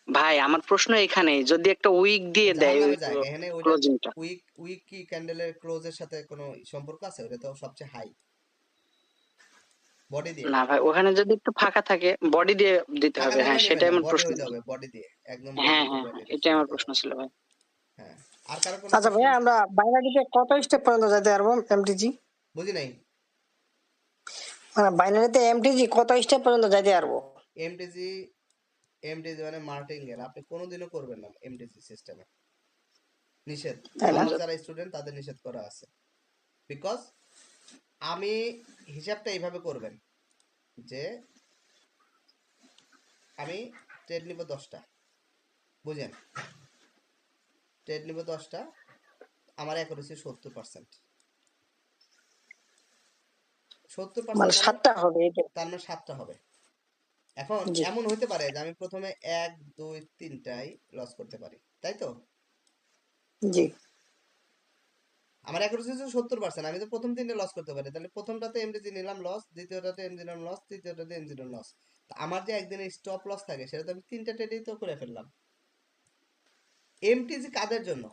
ভাই, আমার প্রশ্ন এখানে, যদি একটা উইক দিয়ে জাহান দেয় ওই নামে যায় এখানে ওইটা। ক্লোজিংটা, উইক উইক কি ক্যান্ডেলের ক্লোজের সাথে কোনো সম্পর্ক আছে? ওটা তো সবচেয়ে হাই বডি দিয়ে। না ভাই, ওখানে যদি একটু ফাঁকা থাকে বডি দিয়ে দিতে ফাঁকা হবে, হ্যাঁ থাকলে নেবেন সেটাই না, আমার বডি প্রশ্ন হইতে ছিল। হবে, বডি দিয়ে একদম হ্যাঁ বডি হ্যাঁ বডি হ্যাঁ, রেখে এটাই আমার দিতে প্রশ্ন হবে। ছিল ভাই। হ্যাঁ। আর কারো কোনো আচ্ছা কোশ্চেন? ভাইয়া, আমরা বাইনারিতে কত স্টেপ পর্যন্ত যেতে পারবো এমটিজি? বুঝি নাই। মানে বাইনারিতে এমটিজি কত স্টেপ পর্যন্ত যেতে পারবো? এমটিজি, এমটিজি মানে মার্টিঙ্গেল আপনি কোনোদিনও করবেন না এমটিজি সিস্টেমে, নিষেধ। তাই না? আমার যারা স্টুডেন্ট তাদের নিষেধ করা আছে। বিকজ আমি হিসাবটা এইভাবে করবেন যে আমি ট্রেড নিব 10টা, বুঝেন? ট্রেড নিব 10টা, আমার অ্যাকুরেসি 70%। 70% মানে মানে 7টা হবে এটা? তার মানে 7টা হবে। এখন জি এমন হইতে পারে যে আমি প্রথমে 1 2 3টাই লস করতে পারি, তাই তো? জি আমার অ্যাকুরেসি হচ্ছে 70%, আমি তো প্রথম 3টে লস করতে পারি, তাহলে প্রথমটাতে এমডিজি নিলাম লস, দ্বিতীয়টাতে এমজি নিলাম লস, তৃতীয়টাতে এমজি নিলাম লস। আমার যে একদিনের স্টপ লস থাকে সেটা তো আমি 3টা ট্রেডেই তো করে ফেললাম। এমটিজি কাদের জন্য?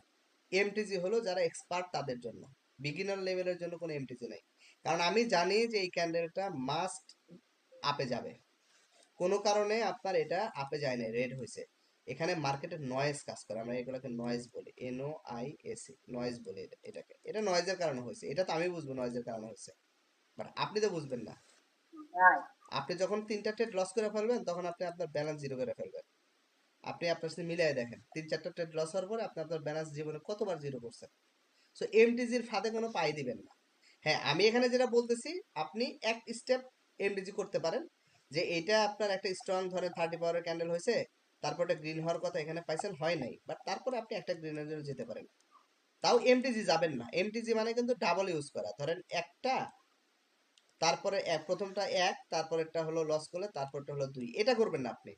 এমটিজি হলো যারা এক্সপার্ট তাদের জন্য, বিগিনার লেভেলের জন্য কোনো এমটিজি নাই। কারণ আমি জানি যে এই ক্যান্ডেলটা মাস্ট আপে যাবে, কোনো কারণে আপনার এটা আপে যায় না, রেড হয়েছে, এখানে মার্কেটে নয়েজ কাজ করে, আমরা এগুলোকে নয়েজ বলি, NOISE, নয়েজ বলি এটাকে। এটা নয়েজের কারণে হয়েছে, এটা তো আমি বুঝবো নয়েজের কারণে হয়েছে, বাট আপনি তো বুঝবেন না। আপনি যখন 3টা ট্রেড লস করে ফেলবেন তখন আপনি আপনার ব্যালেন্স জিরো করে ফেলবেন। আপনি আপনার সাথে মিলিয়ে দেখেন 3-4টা ট্রেড লস হওয়ার পরে আপনি আপনার ব্যালেন্স জীবনে কতবার জিরো করছেন। সো এমটিজির ফাঁদে কোনো পাই দিবেন না। হ্যাঁ, আমি এখানে যেটা বলতেছি, আপনি এক স্টেপ এমটিজি করতে পারেন, যে এটা আপনার একটা স্ট্রং ধরে 30 পাওয়ারের ক্যান্ডেল হয়েছে, তারপর এটা গ্রিন হওয়ার কথা, এখানে পাইছেন হয় নাই, বাট তারপরে আপনি একটা গ্রিনের জন্য যেতে পারেন। তাও এমটিজি যাবেন না, এমটিজি মানে কিন্তু ডাবল ইউজ করা, ধরেন একটা, তারপরে প্রথমটা এক, তারপরেরটা হলো লস করলে, তারপরটা হলো 2, এটা করবেন না আপনি।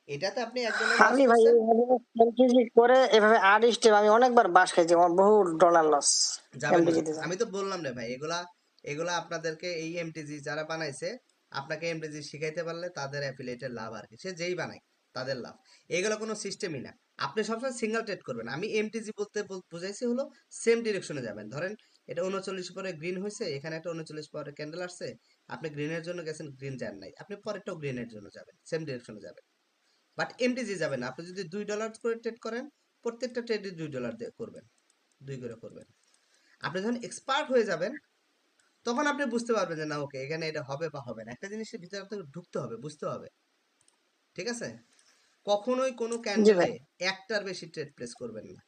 এটাতে আপনি একজনের লস আমি ভাই করছেন। এইভাবে এমটিজি করে এভাবে 8 স্টেপ আমি অনেকবার বাস খাইছি, আমার বহু ডলার লস যাবেন না, এমটিজিতে। আমি তো বললাম রে ভাই, এগুলা এগুলা আপনাদেরকে এই এমটিজি যারা বানাইছে, আপনাকে এমটিজি শিখাইতে পারলে তাদের অ্যাফিলিয়েটের লাভ, আর কি সে যেই বানায় তাদের লাভ। এগুলো কোনো সিস্টেমই না, আপনি সবসময় সিঙ্গেল ট্রেড করবেন। আমি এমটিজি বলতে বুঝাইছি হলো সেম ডিরেকশনে যাবেন। ধরেন এটা 39 পরে গ্রিন হয়েছে, এখানে একটা 39 পরে ক্যান্ডেল আসছে, আপনি গ্রিনের জন্য গেছেন, গ্রিন যান নাই, আপনি পরেরটাও গ্রিনের জন্য যাবেন, সেম ডিরেকশনে যাবেন। বাট এমটিজি যাবেন না। আপনি যদি $2 করে ট্রেড করেন, প্রত্যেকটা ট্রেডে $2 দিয়ে করবেন, 2 করে করবেন। আপনি যখন এক্সপার্ট হয়ে যাবেন তখন আপনি বুঝতে পারবেন যে না ওকে এখানে এটা হবে বা হবে না। একটা জিনিসের ভিতরে আপনাকে ঢুকতে হবে, বুঝতে হবে, ঠিক আছে? কখনোই কোনো জি ভাই। ক্যান্ডেলে একটার বেশি ট্রেড প্লেস করবেন না,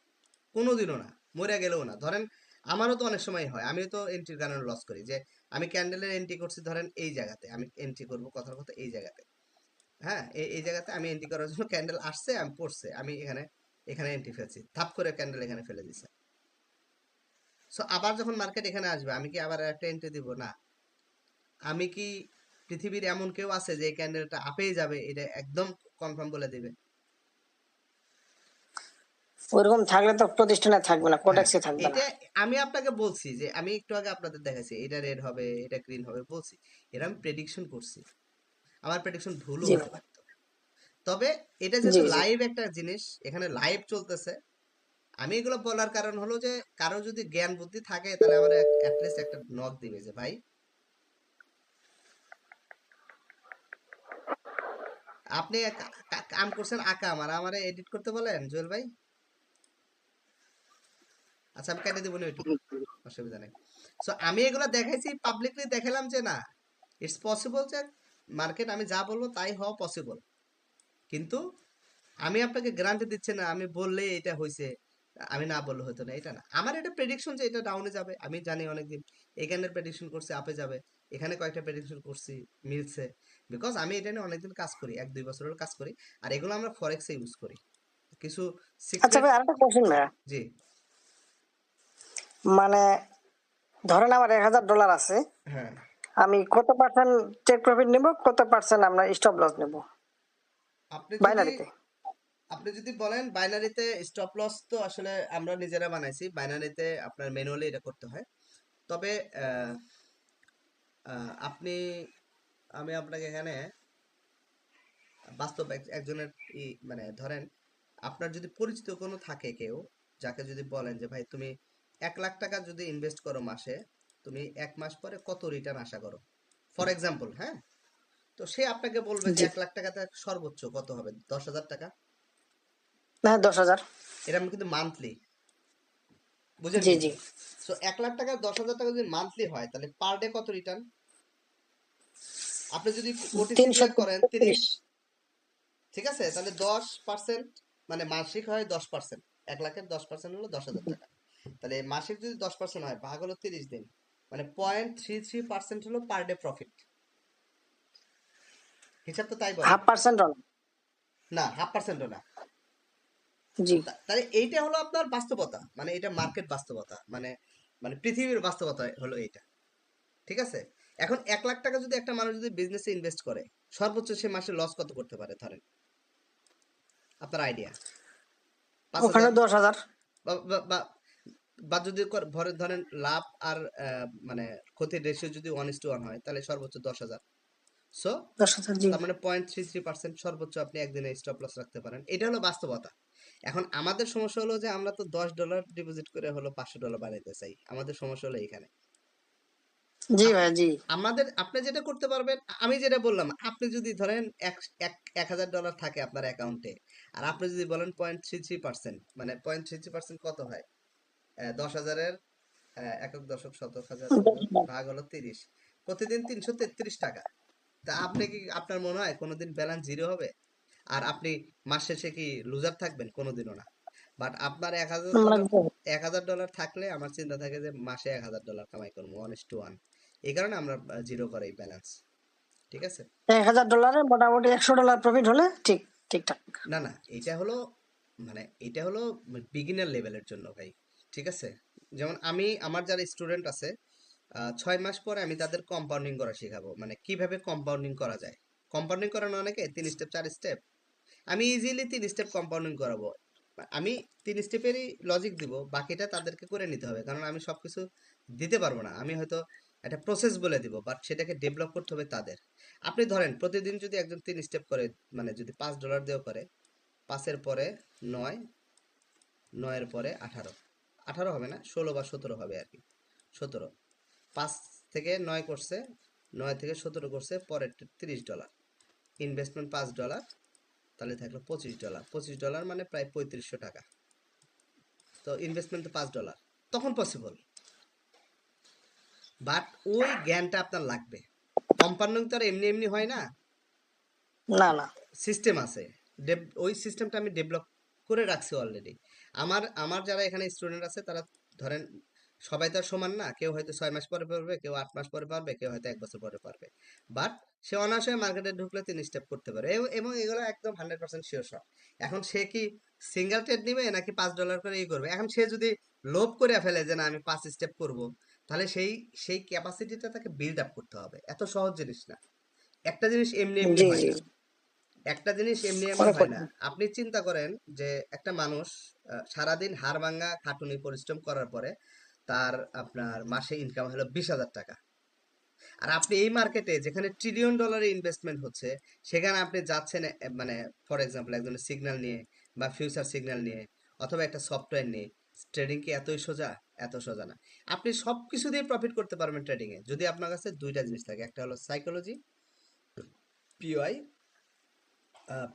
কোনোদিনও না, মরে গেলেও না। ধরেন আমারও তো অনেক সময় হয়, আমিও তো এন্ট্রির কারণে লস করি, যে আমি ক্যান্ডেলের এন্ট্রি করছি, ধরেন এই জায়গাতে আমি এন্ট্রি করবো, কথার কথা এই জায়গাতে, হ্যাঁ এই জায়গাতে আমি এন্ট্রি করার জন্য ক্যান্ডেল আসছে, আমি পড়ছে, আমি এখানে এখানে এন্ট্রি ফেলছি, থাপ করে ক্যান্ডেল এখানে ফেলে দিছে। সো আবার যখন মার্কেট এখানে আসবে আমি কি আবার একটা এন্ট্রি দিব? না। আমি কি, পৃথিবীর এমন কেউ আছে যে এই ক্যান্ডেলটা আপেই যাবে এটা একদম কনফার্ম বলে দিবে? ওইরকম থাকলে তো প্রতিষ্ঠানে থাকবে না, হ্যাঁ, কোডেক্সে থাকবে না। এটা আমি আপনাকে বলছি যে আমি একটু আগে আপনাদের দেখাইছি এটা রেড হবে, এটা গ্রিন হবে বলছি, এরা আমি প্রেডিকশন করছি, আমার প্রেডিকশন ভুলও জি হতে ভাই। পারত। তবে এটা জি যেহেতু জি লাইভ একটা জিনিস, এখানে লাইভ চলতেছে, আমি এগুলো বলার কারণ হলো যে কারো যদি জ্ঞান বুদ্ধি থাকে তাহলে আমার অ্যাটলিস্ট একটা নক দিবে যে ভাই আপনি কাম করছেন আঁকা আমারে এডিট করতে বলেন জুয়েল ভাই। আচ্ছা আমি কেটে দিব না ওইটুকু, অসুবিধা নেই। সো আমি এগুলো দেখাইছি, পাবলিকলি দেখালাম যে না, ইটস পসিবল যে মার্কেট আমি যা বলবো তাই হওয়া পসিবল। কিন্তু আমি আপনাকে গ্যারান্টি দিচ্ছি না আমি বললে এটা হয়েছে, আমি না বললে হতো না, এটা না। আমার এটা প্রেডিকশন যে এটা ডাউনে যাবে, আমি জানি অনেকদিন এখানের প্রেডিকশন করছি আপে যাবে, এখানে কয়েকটা প্রেডিকশন করছি মিলছে, বিকজ আমি এটা নিয়ে অনেকদিন কাজ করি, 1-2 বছরের কাজ করি, আর এগুলো আমরা ফরেক্সে ইউজ করি। কিছু আচ্ছা সিক্রেট। ভাই, আরেকটা কোশ্চেন ভাইয়া, জি মানে ধরেন আমার $1000 আছে, হ্যাঁ, আমি কত পার্সেন্ট টেক প্রফিট নেব, কত পার্সেন্ট আমরা স্টপ লস নেব আপনি যদি বাইনারিতে? বলেন বাইনারিতে স্টপ লস তো আসলে আমরা নিজেরা বানাইছি, বাইনারিতে আপনার ম্যানুয়ালি এটা করতে হয়। তবে আহ, আপনি, আমি আপনাকে এখানে বাস্তব একজনের মানে ধরেন আপনার যদি পরিচিত কোনো থাকে কেউ, যাকে যদি বলেন যে ভাই তুমি 1 লাখ টাকা যদি ইনভেস্ট করো মাসে, তুমি 1 মাস পরে কত রিটার্ন আশা করো, ফর এক্সাম্পল, হ্যাঁ, তো সে আপনাকে বলবে যে জি, 1 লাখ টাকাতে সর্বোচ্চ কত হবে, 10,000 টাকা। না 10,000। এরকম কিন্তু মান্থলি, বুঝেন জি কিন্তু। জি, সো 1 লাখ টাকা 10,000 টাকা যদি মান্থলি হয় তাহলে পার ডে কত রিটার্ন? আপনি যদি ওটিসি দিয়ে করেন 30, 333। ঠিক আছে, তাহলে 10%, মানে মাসিক হয় 10%, 1 লাখের 10% হলো 10,000 টাকা। তাহলে মাসিক যদি 10% হয় ভাগ হলো 30 দিন, মানে 0.33% হলো পার ডে প্রফিট। হিসাব তো তাই বলে। 0.5% না, 0.5%ও না। জি। তাহলে এইটা হলো আপনার বাস্তবতা, মানে এটা মার্কেট বাস্তবতা, মানে মানে পৃথিবীর বাস্তবতা হলো এইটা, ঠিক আছে। এখন 1 লাখ টাকা যদি একটা মানুষ যদি বিজনেসে ইনভেস্ট করে, সর্বোচ্চ সে মাসে লস কত করতে পারে ধরেন, আপনার আইডিয়া? পাঁচ ওখানে হাজার 10,000। বা বা- বা বা যদি ধরেন লাভ আর মানে ক্ষতির রেশিও যদি 1:1 হয় তাহলে সর্বোচ্চ 10,000। সো 10,000, জি। তার মানে 0.33% সর্বোচ্চ আপনি একদিনে স্টপ লস রাখতে পারেন, এটা হলো বাস্তবতা। এখন আমাদের সমস্যা হলো যে আমরা তো $10 ডিপোজিট করে হলো $500 বানাইতে চাই, আমাদের সমস্যা হলো এখানে। জি আপনি ভাই, জি। আপনি যেটা করতে পারবেন, আমি যেটা বললাম, আপনি যদি ধরেন $1,000 থাকে আপনার অ্যাকাউন্টে, আর আপনি যদি বলেন 0.33%, মানে 0.33% কত হয়, 10,000-এর একক দশক শতক হাজার শতক 10,000। ভাগ হলো 30, প্রতিদিন 333 টাকা। তা আপনি কি, আপনার মনে হয় কোনোদিন ব্যালেন্স জিরো হবে? আর আপনি মাস শেষে কি লুজার থাকবেন? কোনোদিনও না। বাট আপনার এক হাজার মানে ডলার 1,000 ডলার থাকলে আমার চিন্তা থাকে যে মাসে $1,000 কামাই করবো, 1:1। এই কারণে আমরা জিরো করাই ব্যালেন্স, ঠিক আছে। $1,000 মোটামুটি $100 প্রফিট হলে ঠিক, ঠিকঠাক। না না, এটা হলো, মানে এটা হলো বিগিনার লেভেলের জন্য ভাই, ঠিক আছে। যেমন আমি, আমার যারা স্টুডেন্ট আছে, 6 মাস পরে আমি তাদের কম্পাউন্ডিং করা শেখাবো, মানে কিভাবে কম্পাউন্ডিং করা যায়। কম্পাউন্ডিং করানো অনেকে 3 স্টেপ 4 স্টেপ, আমি ইজিলি 3 স্টেপ কম্পাউন্ডিং করাবো। আমি 3 স্টেপেরই লজিক দিব, বাকিটা তাদেরকে করে নিতে হবে, কারণ আমি সবকিছু দিতে পারবো না। আমি হয়তো একটা প্রসেস বলে দিব, বাট সেটাকে ডেভেলপ করতে হবে তাদের। আপনি ধরেন প্রতিদিন যদি একজন 3 স্টেপ করে, মানে যদি $5 দিয়েও করে, 5-এর পরে 9, 9-এর পরে 18, 18 হবে না, 16 বা 17 হবে আর কি, 17, 5 থেকে 9 করছে, 9 থেকে 17 করছে, পরে $30, ইনভেস্টমেন্ট $5, তাহলে থাকলো $25, $25 মানে প্রায় 3500 টাকা। তো ইনভেস্টমেন্ট তো $5, তখন পসিবল। বাট ওই জ্ঞানটা আপনার লাগবে। কম্পাউন্ডিং তো আর এমনি এমনি হয় না, না না। সিস্টেম আছে। ওই সিস্টেমটা আমি ডেভেলপ করে রাখছি অলরেডি। আমার আমার যারা এখানে স্টুডেন্ট আছে তারা ধরেন সবাই তো আর সমান না, কেউ হয়তো 6 মাস পরে পারবে, কেউ 8 মাস পরে পারবে, কেউ হয়তো 1 বছর পরে পারবে। বাট সে অনায়াসে মার্কেটে ঢুকলে 3 স্টেপ করতে পারে, এবং এগুলো একদম 100% শিওর শট। এখন সে কি সিঙ্গেল ট্রেড নিবে নাকি $5 করে করবে, এখন সে যদি লোভ করে ফেলে যে না আমি 5 স্টেপ করব, তাহলে সেই সেই ক্যাপাসিটিটা তাকে বিল্ড আপ করতে হবে, এত সহজ জিনিস না। একটা জিনিস এমনি এমনি জি হয় জি, না, একটা জিনিস এমনি এমনি অনেক হয় না। কঠিন। আপনি চিন্তা করেন যে একটা মানুষ সারাদিন হাড় ভাঙা খাটুনি পরিশ্রম করার পরে তার আপনার মাসে ইনকাম হলো $20,000। আর আপনি এই মার্কেটে যেখানে $1 ট্রিলিয়ন ইনভেস্টমেন্ট হচ্ছে, সেখানে আপনি যাচ্ছেন মানে ফর এক্সাম্পল একজনের সিগন্যাল নিয়ে বা ফিউচার সিগন্যাল নিয়ে, অথবা একটা সফটওয়্যার নিয়ে। ট্রেডিং কি এতই সোজা? এত সোজা না। আপনি সবকিছু দিয়ে প্রফিট করতে পারবেন ট্রেডিং এ, যদি আপনার কাছে দুইটা জিনিস থাকে, একটা হলো সাইকোলজি, পিওয়াই,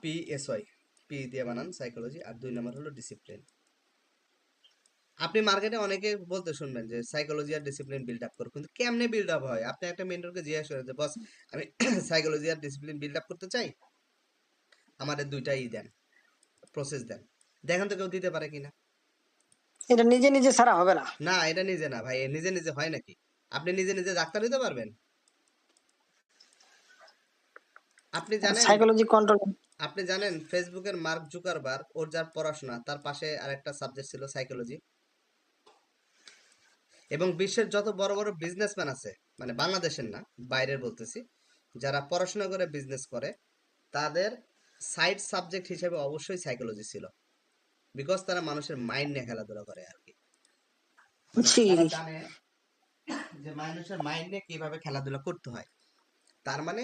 পিএসওয়াই, পি দিয়ে বানান সাইকোলজি, আর 2 নম্বর হলো ডিসিপ্লিন। আপনি মার্কেটে অনেকে বলতে শুনবেন যে সাইকোলজি আর ডিসিপ্লিন বিল্ড আপ করো, কিন্তু কেমনে বিল্ড আপ হয়? আপনি একটা মেন্টরকে জিজ্ঞাসা করেন যে বস, আমি সাইকোলজি আর ডিসিপ্লিন বিল্ড আপ করতে চাই, আমাদের দুইটাই দেন, প্রসেস দেন। দেখেন তো কেউ দিতে পারে কিনা। এটা নিজে নিজে ছাড়া হবে না। না, এটা নিজে না ভাই, নিজে নিজে হয় নাকি? আপনি নিজে নিজে ডাক্তার হতে পারবেন? আপনি জানেন, সাইকোলজি কন্ট্রোল। ফেসবুকের মার্ক জুকারবার্গ, ওর যার পড়াশোনা, তার পাশে আরেকটা সাবজেক্ট ছিল সাইকোলজি। এবং বিশ্বের যত বড় বড় বিজনেসম্যান আছে, মানে বাংলাদেশের না, বাইরের বলতেছি, যারা পড়াশোনা করে বিজনেস করে, তাদের সাইড সাবজেক্ট হিসেবে অবশ্যই সাইকোলজি ছিল। বিকজ তারা মানুষের মাইন্ড নিয়ে খেলাধুলা করে আর কি। মানে ছি। তারা জানে যে মানুষের মাইন্ড নিয়ে কিভাবে খেলাধুলা করতে হয়। তার মানে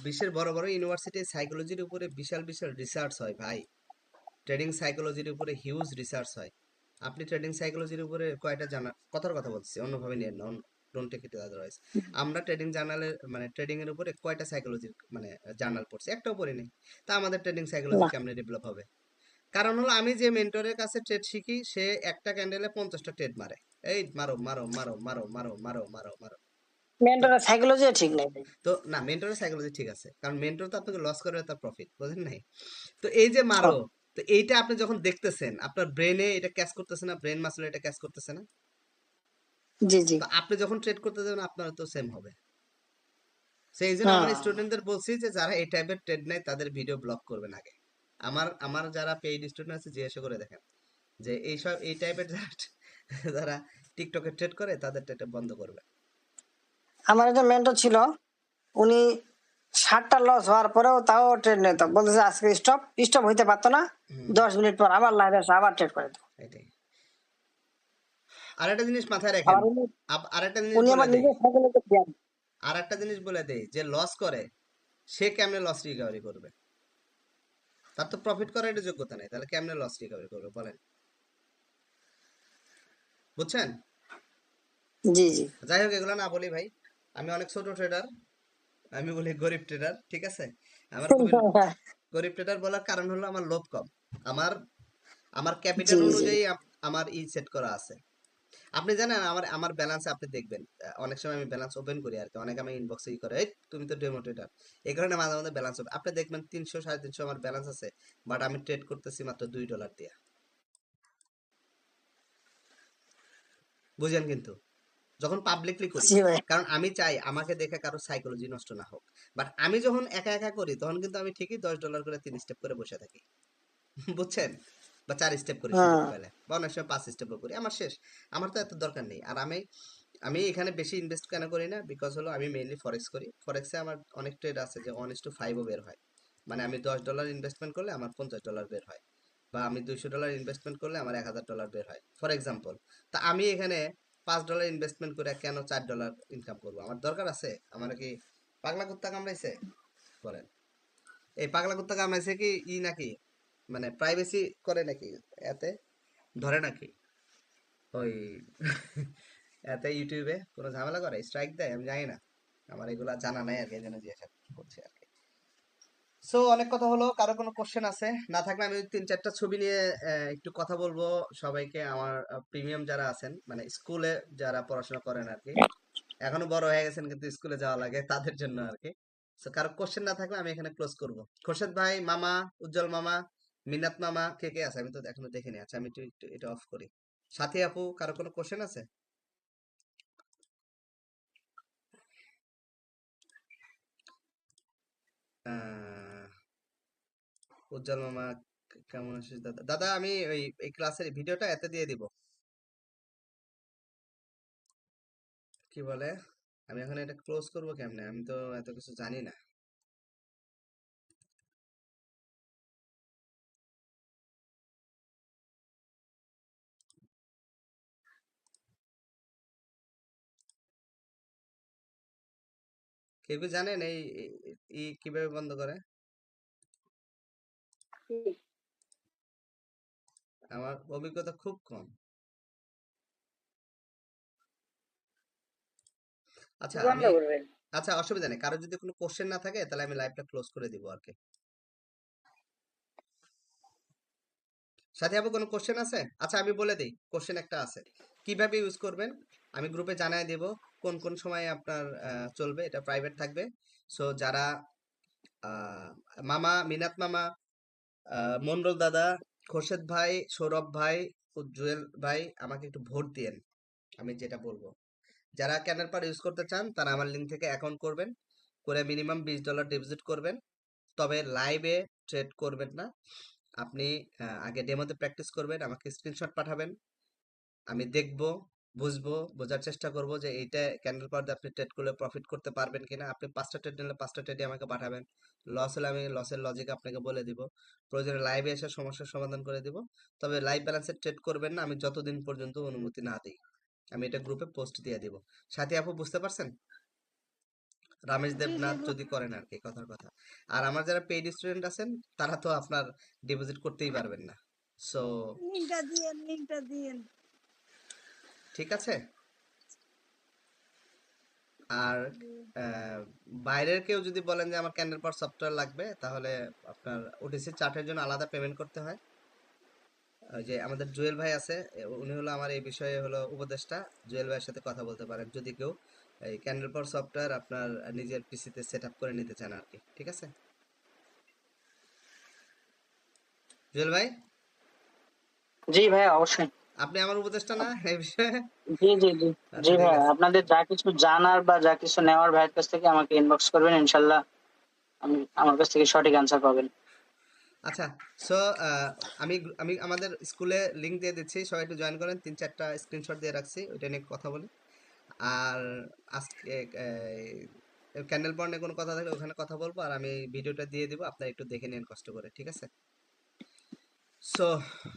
বিশ্বের বড় বড় ইউনিভার্সিটি সাইকোলজির উপরে বিশাল বিশাল রিসার্চ হয় ভাই। ট্রেডিং সাইকোলজির উপরে হিউজ রিসার্চ হয়। আপনি ট্রেডিং সাইকোলজির উপরে কয়টা জানা, কথার কথা বলছি, অন্যভাবে নিয়ে নন, ডোন্ট টেক ইট আদারওয়াইজ। আমরা ট্রেডিং জার্নালের, মানে ট্রেডিং এর উপরে কয়টা সাইকোলজির মানে জার্নাল পড়ছি? একটাও পড়ি নাই। তা আমাদের ট্রেডিং সাইকোলজি না, কেমনে ডেভেলপ হবে? কারণ হলো আমি যে মেন্টরের কাছে ট্রেড শিখি, সে একটা ক্যান্ডেলে 50টা ট্রেড মারে। এই মারো মারো মারো মারো মারো মারো মারো মারো। তো মেন্টরের সাইকোলজি ঠিক নাই ভাই। তো না, মেন্টরের সাইকোলজি ঠিক আছে, কারণ মেন্টর তো আপনাকে লস করে তার প্রফিট, বুঝেন নাই? তো এই যে মারো, হ্যাঁ, তো এইটা আপনি যখন দেখতেছেন, আপনার ব্রেনে এটা ক্যাচ করতেছে না, ব্রেন মাসলে এটা ক্যাচ করতেছে না? জি জি। তো আপনি যখন ট্রেড করতে যাবেন, আপনার তো সেম হবে। সেই জন্য আমার হ্যাঁ, স্টুডেন্টদের বলছি যে যারা এই টাইপের ট্রেড নেয়, তাদের ভিডিও ব্লক করবেন আগে। আমার আমার যারা পেইড স্টুডেন্ট আছে, জিজ্ঞাসা করে দেখেন যে এইসব এই টাইপের যারা যারা টিকটকে ট্রেড করে, তাদের ট্রেড বন্ধ করবে। আমার একজন মেন্টর ছিল, উনি 60টা লস হওয়ার পরেও তাও ট্রেড নিত, বলতেছে আজকে স্টপ স্টপ হইতে পারতো না, হুম, 10 মিনিট পর আবার লাইভে আসে আবার ট্রেড করে দিত। এটাই। আর একটা জিনিস মাথায় রাখেন, আবার আর একটা জিনিস উনি বলে আবার দেই, নিজে সাইকোলজি জ্ঞান। আর একটা জিনিস বলে দেই, যে লস করে সে কেমনে লস রিকভারি করবে? তার তো প্রফিট করার এটা যোগ্যতা নেই, তাহলে কেমনে লস রিকভারি করবে বলেন? বুঝছেন? জি জি। যাই হোক, এগুলো না বলি ভাই, আমি অনেক ছোট ট্রেডার, আমি বলি গরিব ট্রেডার, ঠিক আছে? আমার খুবই গরিব ট্রেডার বলার কারণ হলো আমার লোভ কম। আমার আমার জি ক্যাপিটাল জি। অনুযায়ী আমার সেট করা আছে। আপনি জানেন আমার আমার ব্যালেন্স আপনি দেখবেন, অনেক সময় আমি ব্যালেন্স ওপেন করি আর কি, অনেকে আমি ইনবক্সে করে, এই তুমি তো ডেমো ট্রেডার, এই কারণে মাঝে মাঝে ব্যালেন্স হবে, আপনি দেখবেন 300 350 আমার ব্যালেন্স আছে, বাট আমি ট্রেড করতেছি মাত্র $2 দিয়ে। বুঝেন? কিন্তু যখন পাবলিকলি করি, জি ভাই। কারণ আমি চাই আমাকে দেখে কারো সাইকোলজি নষ্ট না হোক। বাট আমি যখন একা একা করি, তখন কিন্তু আমি ঠিকই $10 করে 3 স্টেপ করে বসে থাকি। বুঝছেন? বা 4 স্টেপ করি সুযোগ হ্যাঁ, পেলে, বা অনেক সময় 5 স্টেপও করি, আমার শেষ। আমার তো এত দরকার নেই। আর আমি আমি এখানে বেশি ইনভেস্ট কেন করি না, বিকজ হলো আমি মেইনলি ফরেক্স করি। ফরেক্সে আমার অনেক ট্রেড আছে যে 1:5ও বের হয়। মানে আমি $10 ইনভেস্টমেন্ট করলে আমার $50 বের হয়, বা আমি $200 ইনভেস্টমেন্ট করলে আমার $1000 বের হয়, ফর এক্সাম্পল। তা আমি এখানে $5 ইনভেস্টমেন্ট করে কেন $4 ইনকাম করবো? আমার দরকার আছে? আমার কি পাগলা কুত্তা কামড়াইছে? বলেন। এই পাগলা কুত্তা কামড়াইছে কি নাকি, মানে প্রাইভেসি করে নাকি এতে, ধরে নাকি ওই এতে ইউটিউবে কোনো ঝামেলা করে, স্ট্রাইক দেয়? আমি জানি না, আমার এগুলা জানা নাই আর কি, এই জন্য জিজ্ঞাসা করছি আর কি। সো অনেক কথা হলো, কারো কোনো কোশ্চেন আছে? না থাকলে আমি 3-4টা ছবি নিয়ে একটু কথা বলবো সবাইকে। আমার প্রিমিয়াম যারা আছেন, মানে স্কুলে যারা পড়াশোনা করেন আর কি, এখনো বড় হয়ে গেছেন কিন্তু স্কুলে যাওয়া লাগে, তাদের জন্য আর কি। সো কারো কোশ্চেন না থাকলে আমি এখানে ক্লোজ করব। খোরশেদ ভাই, মামা, উজ্জ্বল মামা, মিনাত মামা, কে কে আছে? আমি তো এখনো দেখিনি। আচ্ছা, আমি একটু একটু এটা অফ করি। সাথী আপু, কারো কোনো কোশ্চেন আছে? আহ, উজ্জ্বল মামা, কেমন আছিস দাদা? দাদা আমি ওই এই ক্লাসের ভিডিওটা এতে দিয়ে দিব, কি বলে, আমি এখন এটা ক্লোজ করবো কেমনে? আমি তো এত কিছু জানি না। কেউ কি জানেন এই কিভাবে বন্ধ করে? আমার অভিজ্ঞতা খুব কম। আচ্ছা বন্ধ আমি করবেন। আচ্ছা অসুবিধা নেই, কারো যদি কোনো কোশ্চেন না থাকে তাহলে আমি লাইভটা ক্লোজ করে দিব আর কি। সাথে আপু কোনো কোশ্চেন আছে? আচ্ছা আমি বলে দিই, কোশ্চেন একটা আছে, কিভাবে ইউজ করবেন আমি গ্রুপে জানাই দেব, কোন কোন সময় আপনার চলবে, এটা প্রাইভেট থাকবে। সো যারা আহ, মামা, মিনাত মামা, মন্ডল দাদা, খোরশেদ ভাই, সৌরভ ভাই, জুয়েল ভাই, আমাকে একটু ভোট দিয়েন আমি যেটা বলবো। যারা ক্যানেল পার ইউজ করতে চান তারা আমার লিঙ্ক থেকে অ্যাকাউন্ট করবেন, করে মিনিমাম $20 ডিপোজিট করবেন। তবে লাইভে ট্রেড করবেন না, আপনি আগে ডেমোতে প্র্যাকটিস করবেন, আমাকে স্ক্রিনশট পাঠাবেন, আমি দেখবো, বুঝবো, বোঝার চেষ্টা করব যে এইটা ক্যান্ডেল পাওয়ার দিয়ে আপনি ট্রেড করলে প্রফিট করতে পারবেন কিনা। আপনি 5টা ট্রেড নিলে 5টা ট্রেডই আমাকে পাঠাবেন, লস হলে আমি লসের লজিক আপনাকে বলে দিব, প্রয়োজনে লাইভে এসে সমস্যার সমাধান করে দিব। তবে লাইভ ব্যালেন্সে ট্রেড করবেন না আমি যতদিন পর্যন্ত অনুমতি না দিই, আমি এটা গ্রুপে পোস্ট দিয়ে দিব। সাথী আপু বুঝতে পারছেন? রমেশ জি জি দেবনাথ যদি করেন আর কি, কথার কথা। আর আমার যারা পেইড স্টুডেন্ট আছেন তারা তো আপনার ডিপোজিট করতেই পারবেন না, সো লিঙ্কটা দিয়েন। ঠিক আছে। আর আহ, বাইরের কেউ যদি বলেন যে আমার ক্যান্ডেল পাওয়ার সফটওয়্যার লাগবে, তাহলে আপনার ওটিসি চার্টের জন্য আলাদা পেমেন্ট করতে হয়। ওই যে আমাদের জুয়েল ভাই আছে, উনি হলো আমার এই বিষয়ে হলো উপদেষ্টা, জুয়েল ভাইয়ের সাথে কথা বলতে পারেন যদি কেউ এই ক্যান্ডেল পাওয়ার সফটওয়্যার আপনার নিজের পিসিতে সেট আপ করে নিতে চান আর কি। ঠিক আছে জুয়েল ভাই, জি ভাই, অবশ্যই। আপনি আমার উপদেষ্টা না এই বিষয়ে? জি জি জি। আচ্ছা জি ঠিক ভাই, আছে। আপনাদের যা কিছু জানার বা যা কিছু নেওয়ার ভাইয়ের কাছ থেকে আমাকে ইনবক্স করবেন, ইনশাল্লাহ আমি আমার কাছ থেকে সঠিক আনসার পাবেন। আচ্ছা, সো আমি আমি আমাদের স্কুলে লিংক দিয়ে দিচ্ছি, সবাই একটু জয়েন করেন, 3-4টা স্ক্রিনশট দিয়ে রাখছি, ওইটা নিয়ে কথা বলি। আর আজকে ক্যান্ডেল পর্নে কোনো কথা থাকলে ওখানে কথা বলবো, আর আমি ভিডিওটা দিয়ে দিব, আপনারা একটু দেখে নিন কষ্ট করে, ঠিক আছে? সো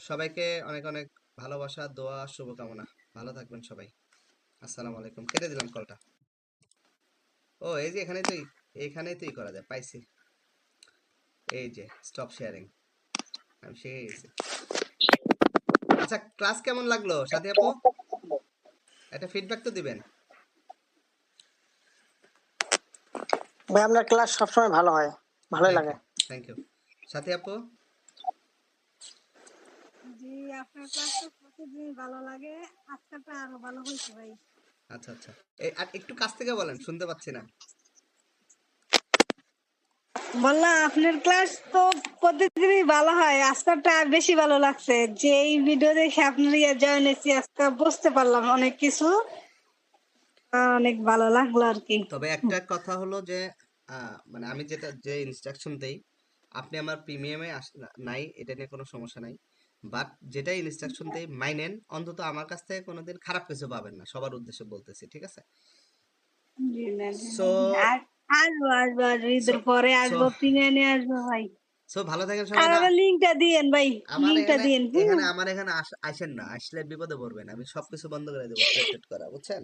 সবাইকে অনেক অনেক ভালোবাসা, দোয়া, শুভকামনা, ভালো থাকবেন সবাই। আসসালামু আলাইকুম, কেটে দিলাম কলটা। ও এই যে এখানেই তো করা যায়, পাইছি, এই যে স্টপ শেয়ারিং, আমি শিখে গেছি। আচ্ছা ক্লাস কেমন লাগলো সাথী আপু? একটা ফিডব্যাক তো দিবেন। ভাই আপনার ক্লাস সবসময় ভালো হয়, ভালোই থ্যাংক লাগে। You, thank you. সাথী আপু, জি, আপনার ক্লাস তো প্রতিদিন ভালো লাগে, আজকেরটা আরো ভালো হয়েছে ভাই। আচ্ছা আচ্ছা, আর একটু কাছ থেকে বলেন, শুনতে পাচ্ছি না। বললাম আপনার ক্লাস তো প্রতিদিনই ভালো হয়, আজকেরটা আর বেশি ভালো লাগছে। যে এই ভিডিও দেখে আপনার জয়েন হয়েছি, আজকে বুঝতে পারলাম অনেক কিছু, অনেক ভালো লাগলো আর কি। তবে একটা কথা হলো যে মানে আমি যে ইনস্ট্রাকশন দেই, আপনি আমার প্রিমিয়ামে নাই, এটা নিয়ে কোনো সমস্যা নাই, বাট যেটা ইনস্ট্রাকশন দেই মাইনেন, অন্তত আমার কাছ থেকে কোনোদিন খারাপ কিছু পাবেন না, সবার উদ্দেশ্যে বলতেছি, ঠিক আছে? জি না, সো আর আসবো আসবো আসবো, সো ঈদের পরে সো আসবো, প্রিমিয়াম নিয়ে আসবো ভাই। সো ভালো থাকেন সবাই আর না। আমার লিঙ্কটা দিয়েন ভাই, আমার লিঙ্কটা এখানে দিয়েন। আমার এখানে আসেন না, আসলে বিপদে পড়বেন, আমি সবকিছু বন্ধ করে দেবো ট্রেড টেড করা, বুঝছেন?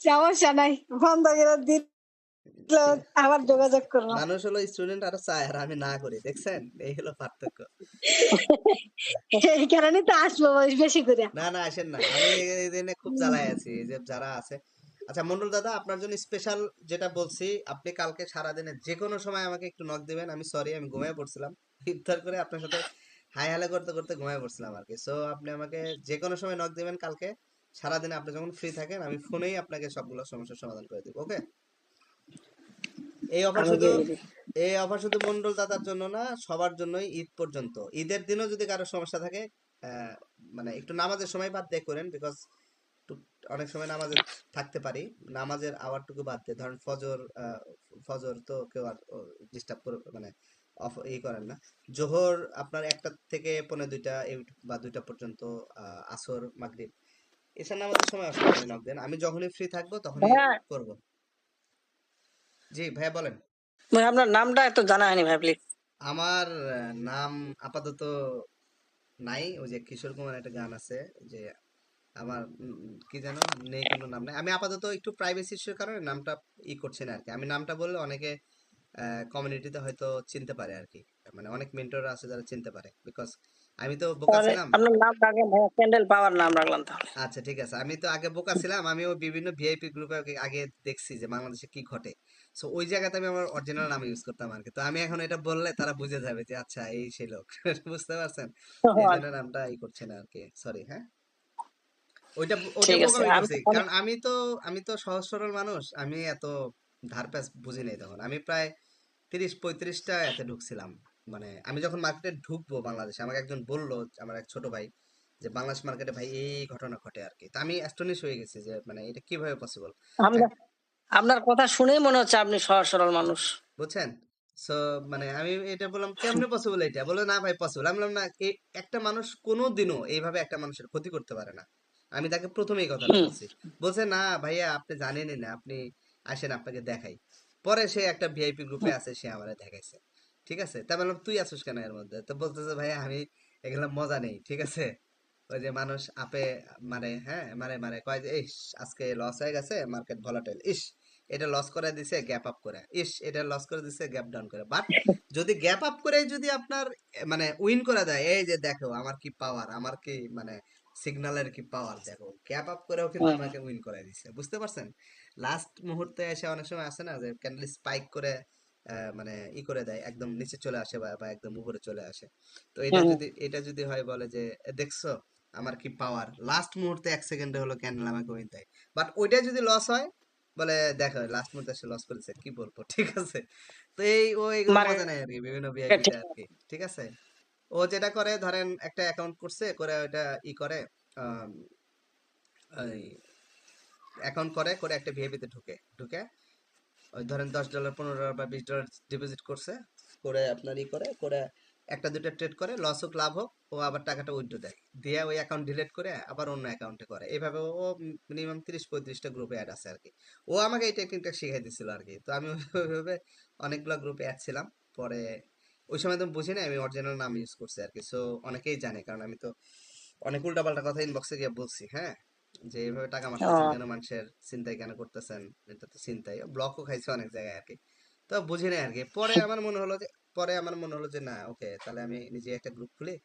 সমস্যা নাই, বন্ধ করে দিলে ঠিক আছে। আবার যোগাযোগ করবো। মানুষ হলো স্টুডেন্ট আরো চায়, আর আমি না করি, দেখছেন? এই হলো পার্থক্য। এই কারণে তো আসবো ভাই বেশি করে। না না আসেন না, আমি এই দিনে খুব জ্বালায় আছি, এই যে যারা আছে। আচ্ছা মন্ডল দাদা, আপনার জন্য স্পেশাল যেটা বলছি, আপনি কালকে সারাদিনে যে কোনো সময় আমাকে একটু নক দিবেন। আমি সরি, আমি ঘুমিয়ে পড়ছিলাম, ইফতার করে আপনার সাথে হাই হ্যালো করতে করতে ঘুমিয়ে পড়ছিলাম আর কি। সো আপনি আমাকে যে কোনো সময় নক দিবেন কালকে সারাদিনে, আপনি যখন ফ্রি থাকেন, আমি ফোনেই আপনাকে সবগুলো সমস্যার সমাধান করে দিব, ওকে? এই অফার আমি শুধু দিয়ে দিবি। এই অফার শুধু মন্ডল দাদার জন্য না, সবার জন্যই, ঈদ পর্যন্ত। ঈদের দিনও যদি কারো সমস্যা থাকে, আহ, মানে একটু নামাজের সময় বাদ দিয়ে করেন, বিকজ অনেক সময় নামাজে থাকতে পারি, নামাজের আওয়ারটুকু বাদ দিয়ে, ধরেন ফজর, ফজর তো কেউ আর ডিস্টার্ব করে, মানে অফ করেন না। জোহর আপনার 1টা থেকে 1:45 বা 2টা পর্যন্ত, আসর, মাগরিব, এছাড়া নামাজের সময় অসুবিধা নেই, নক দেন, আমি যখনই ফ্রি থাকবো তখনই ভাইয়া, করব। জি ভাইয়া বলেন। ভাই আপনার নামটা একটু জানা হয়নি ভাই, প্লিজ। আমার নাম আপাতত নাই, ওই যে কিশোর কুমার একটা গান আছে যে আমার কি যেন, নেই, কোনো নাম নাই, আমি আপাতত একটু প্রাইভেসি ইস্যুর কারণে নামটা করছি না আর কি। আমি নামটা বললে অনেকে কমিউনিটিতে হয়তো চিনতে পারে আর কি, মানে অনেক মেন্টর আছে যারা চিনতে পারে, বিকজ আমি তো বোকা তাহলে ছিলাম। আপনার নাম রাখলাম ভাইয়া, ক্যান্ডেল পাওয়ার নাম রাখলাম তাহলে। আচ্ছা ঠিক আছে, আমি তো আগে বোকা ছিলাম, আমি ওই বিভিন্ন ভিআইপি গ্রুপে আগে দেখছি যে বাংলাদেশে কি ঘটে। সো ওই জায়গাতে আমি আমার অরিজিনাল নাম ইউজ করতাম আর কি। তো আমি এখন এটা বললে তারা বুঝে যাবে যে আচ্ছা এই সেই লোক। বুঝতে পারছেন? এই জন্য নামটা ই করছে না আর কি, সরি। হ্যাঁ, ওইটা ওইটা ঠিক আছে, বোকামি আমি করছি, তো অনেক কারণ আমি তো সহজ সরল মানুষ, আমি এত ধার প্যাচ বুঝি নাই তখন। আমি প্রায় 30-35টা এতে ঢুকছিলাম। মানে আমি যখন মার্কেটে ঢুকবো বাংলাদেশে, আমাকে একজন বললো, আমার এক ছোট ভাই, যে বাংলাদেশ মার্কেটে ভাই এই ঘটনা ঘটে আর কি। তা আমি অ্যাস্টনিশ হয়ে গেছি যে মানে এটা কিভাবে পসিবল। আপনার আপনার কথা শুনেই মনে হচ্ছে আপনি সহজ সরল মানুষ। বুঝছেন? সো মানে আমি এটা বললাম কেমনে পসিবল, এটা বলে না ভাই পসিবল। আমি বললাম না, একটা মানুষ কোনোদিনও এইভাবে একটা মানুষের ক্ষতি করতে পারে না। আমি তাকে প্রথমে এই কথাটা হুম, বলছি। বলছে না ভাইয়া আপনি জানেনই না, আপনি আসেন আপনাকে দেখাই। পরে সে একটা ভিআইপি গ্রুপে আছে, সে আমারে দেখাইছে। ঠিক আছে, তা বললাম তুই আছিস কেন এর মধ্যে? তো বলতেছে ভাইয়া আমি এগুলো মজা নেই, ঠিক আছে। ওই যে মানুষ আপে মারে, হ্যাঁ মারে মারে কয় যে ইস আজকে লস হয়ে গেছে, মার্কেট ভলাটাইল, ইস এটা লস করে দিছে গ্যাপ আপ করে, ইস এটা লস করে দিছে গ্যাপ ডাউন করে। বাট যদি গ্যাপ আপ করে যদি আপনার মানে উইন করে দেয়, এই যে দেখো আমার কি পাওয়ার, আমার কি মানে সিগন্যালের কি পাওয়ার দেখো, গ্যাপ আপ করেও কিন্তু হুম, আমাকে উইন করে দিছে। বুঝতে পারছেন? লাস্ট মুহূর্তে এসে অনেক সময় আসে না যে ক্যান্ডেল স্পাইক করে মানে ই করে দেয়, একদম নিচে চলে আসে বা একদম উপরে চলে আসে। তো হুম, এটা যদি হয় বলে যে দেখছো আমার কি পাওয়ার, লাস্ট মুহূর্তে 1 সেকেন্ডে হলো ক্যান্ডেল আমাকে উইন দেয়। বাট ওইটা যদি লস হয়, বলে দেখো লাস্ট মুহূর্তে সে লস করেছে, কি বলবো। ঠিক আছে, তো ও এগুলো মজা নেয় আর কি, বিভিন্ন ভিআইপিতে মার্কেট আর কি। ঠিক আছে, ও যেটা করে ধরেন একটা অ্যাকাউন্ট করছে, করে ওইটা ই করে আম, ওই অ্যাকাউন্ট করে করে একটা ভিআইপিতে ঢুকে ঢুকে ওই ধরেন $10 $15 বা $20 ডিপোজিট করছে, করে আপনার ই করে করে একটা দুটো ট্রেড করে, লস হোক লাভ হোক, ও আবার টাকাটা উইথড্র দেয়, দিয়ে ওই অ্যাকাউন্ট ডিলিট করে আবার অন্য অ্যাকাউন্টে করে। এইভাবে ও মিনিমাম 30-35টা গ্রুপে অ্যাড আছে আর কি। ও আমাকে এই টেকনিকটা শিখাই দিছিল আর কি। তো আমি ওইভাবে অনেকগুলো গ্রুপে অ্যাড ছিলাম। পরে ওই সময় তো বুঝি না, আমি অরিজিনাল নাম ইউজ করছি আর কি। সো অনেকেই জানে, কারণ আমি তো অনেক উল্টাপাল্টা কথা ইনবক্সে গিয়ে বলছি। হ্যাঁ, যে এইভাবে টাকা মারতেছেন কেন, মানুষের চিন্তাই কেন করতেছেন, এটা তো চিন্তাই, ব্লকও খাইছে অনেক জায়গায় আর কি। তো বুঝি না আর কি। পরে আমার মনে হলো যে না ওকে, তাহলে আমি নিজে একটা গ্রুপ খুলি,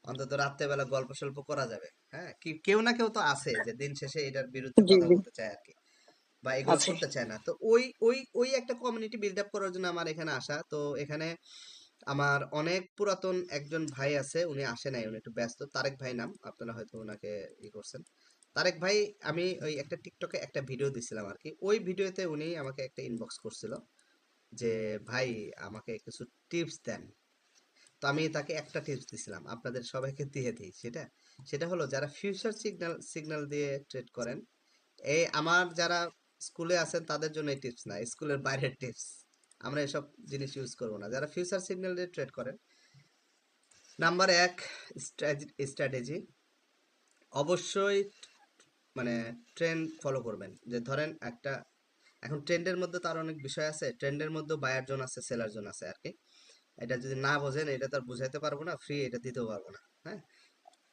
অন্তত রাত্রেবেলা গল্প সল্প করা যাবে। হ্যাঁ, কি কেউ না কেউ তো আছে যে দিন শেষে এটার বিরুদ্ধে জি কথা জি, বলতে চায় আর কি, বা এগুলো আছে। করতে চায় না। তো ওই একটা কমিউনিটি বিল্ড আপ করার জন্য আমার এখানে আসা। তো এখানে আমার অনেক পুরাতন একজন ভাই আছে, উনি আসে নাই, উনি একটু ব্যস্ত, তারেক ভাই নাম, আপনারা হয়তো ওনাকে ই করছেন। তারেক ভাই, আমি ওই একটা টিকটকে একটা ভিডিও দিছিলাম আর কি, ওই ভিডিওতে উনি আমাকে একটা ইনবক্স করছিল যে ভাই আমাকে কিছু টিপস দেন। তো আমি তাকে একটা টিপস দিছিলাম, আপনাদের সবাইকে দিয়ে দিই সেটা। সেটা হলো যারা ফিউচার সিগন্যাল দিয়ে ট্রেড করেন, এই আমার যারা স্কুলে আছেন তাদের জন্য এই টিপস না, স্কুলের বাইরের টিপস। আমরা এসব জিনিস ইউজ করবো না। যারা ফিউচার সিগন্যাল দিয়ে ট্রেড করেন, নাম্বার এক, স্ট্র্যাটেজি অবশ্যই মানে ট্রেন্ড ফলো করবেন। যে ধরেন একটা, এখন ট্রেন্ডের মধ্যে তো আরো অনেক বিষয় আছে, ট্রেন্ডের মধ্যে বায়ার জোন আছে, সেলার জোন আছে আর কি। এটা যদি না বোঝেন, এটা তো আর বুঝাইতে পারবো না, ফ্রি এটা দিতেও পারবো না। হ্যাঁ,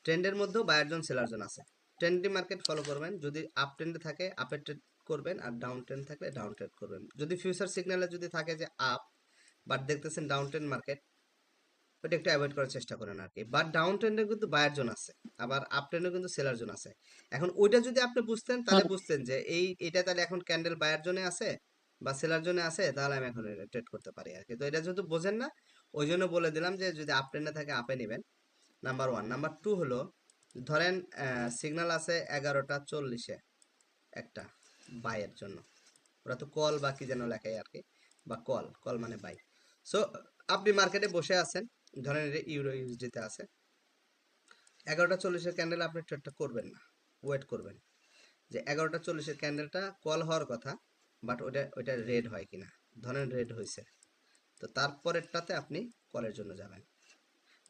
ট্রেন্ডের মধ্যেও বায়ার জোন সেলার জোন আছে। ট্রেন্ডি মার্কেট ফলো করবেন, যদি আপ ট্রেন্ডে থাকে আপে ট্রেড করবেন, আর ডাউন ট্রেন্ড থাকলে ডাউন ট্রেড করবেন। যদি ফিউচার সিগন্যালে যদি থাকে যে আপ, বাট দেখতেছেন ডাউন ট্রেন্ড মার্কেট, ওটা একটু অ্যাভয়েড করার চেষ্টা করেন আর কি। বাট ডাউন ট্রেন্ডে কিন্তু বায়ার জোন আছে, আবার আপ ট্রেন্ডে কিন্তু সেলার জোন আছে। এখন ওইটা যদি আপনি বুঝতেন, তাহলে হুম, বুঝতেন যে এটা তাহলে এখন ক্যান্ডেল বায়ার জোনে আছে বা সেলার জোনে আছে, তাহলে আমি এখন এটা ট্রেড করতে পারি আর কি। তো এটা যেহেতু বোঝেন না, ওই জন্য বলে দিলাম যে যদি আপ ট্রেন্ডে থাকে আপে নেবেন, নাম্বার ওয়ান। নাম্বার টু হলো, ধরেন সিগন্যাল আছে 11টা 40-এ একটা বাইয়ের জন্য, ওরা তো কল বা কি যেন লেখায় আর কি, বা কল কল মানে বাই। সো আপনি মার্কেটে বসে আছেন, ধরেন এটা ইউরো ইউএসডিতে আছে, 11টা 40-এর ক্যান্ডেল আপনি ট্রেডটা করবেন না, ওয়েট করবেন যে 11টা 40-এর ক্যান্ডেলটা কল হওয়ার কথা, বাট ওইটা রেড হয় কিনা। ধরেন রেড হয়েছে, তো তারপরেরটাতে আপনি কলের জন্য যাবেন।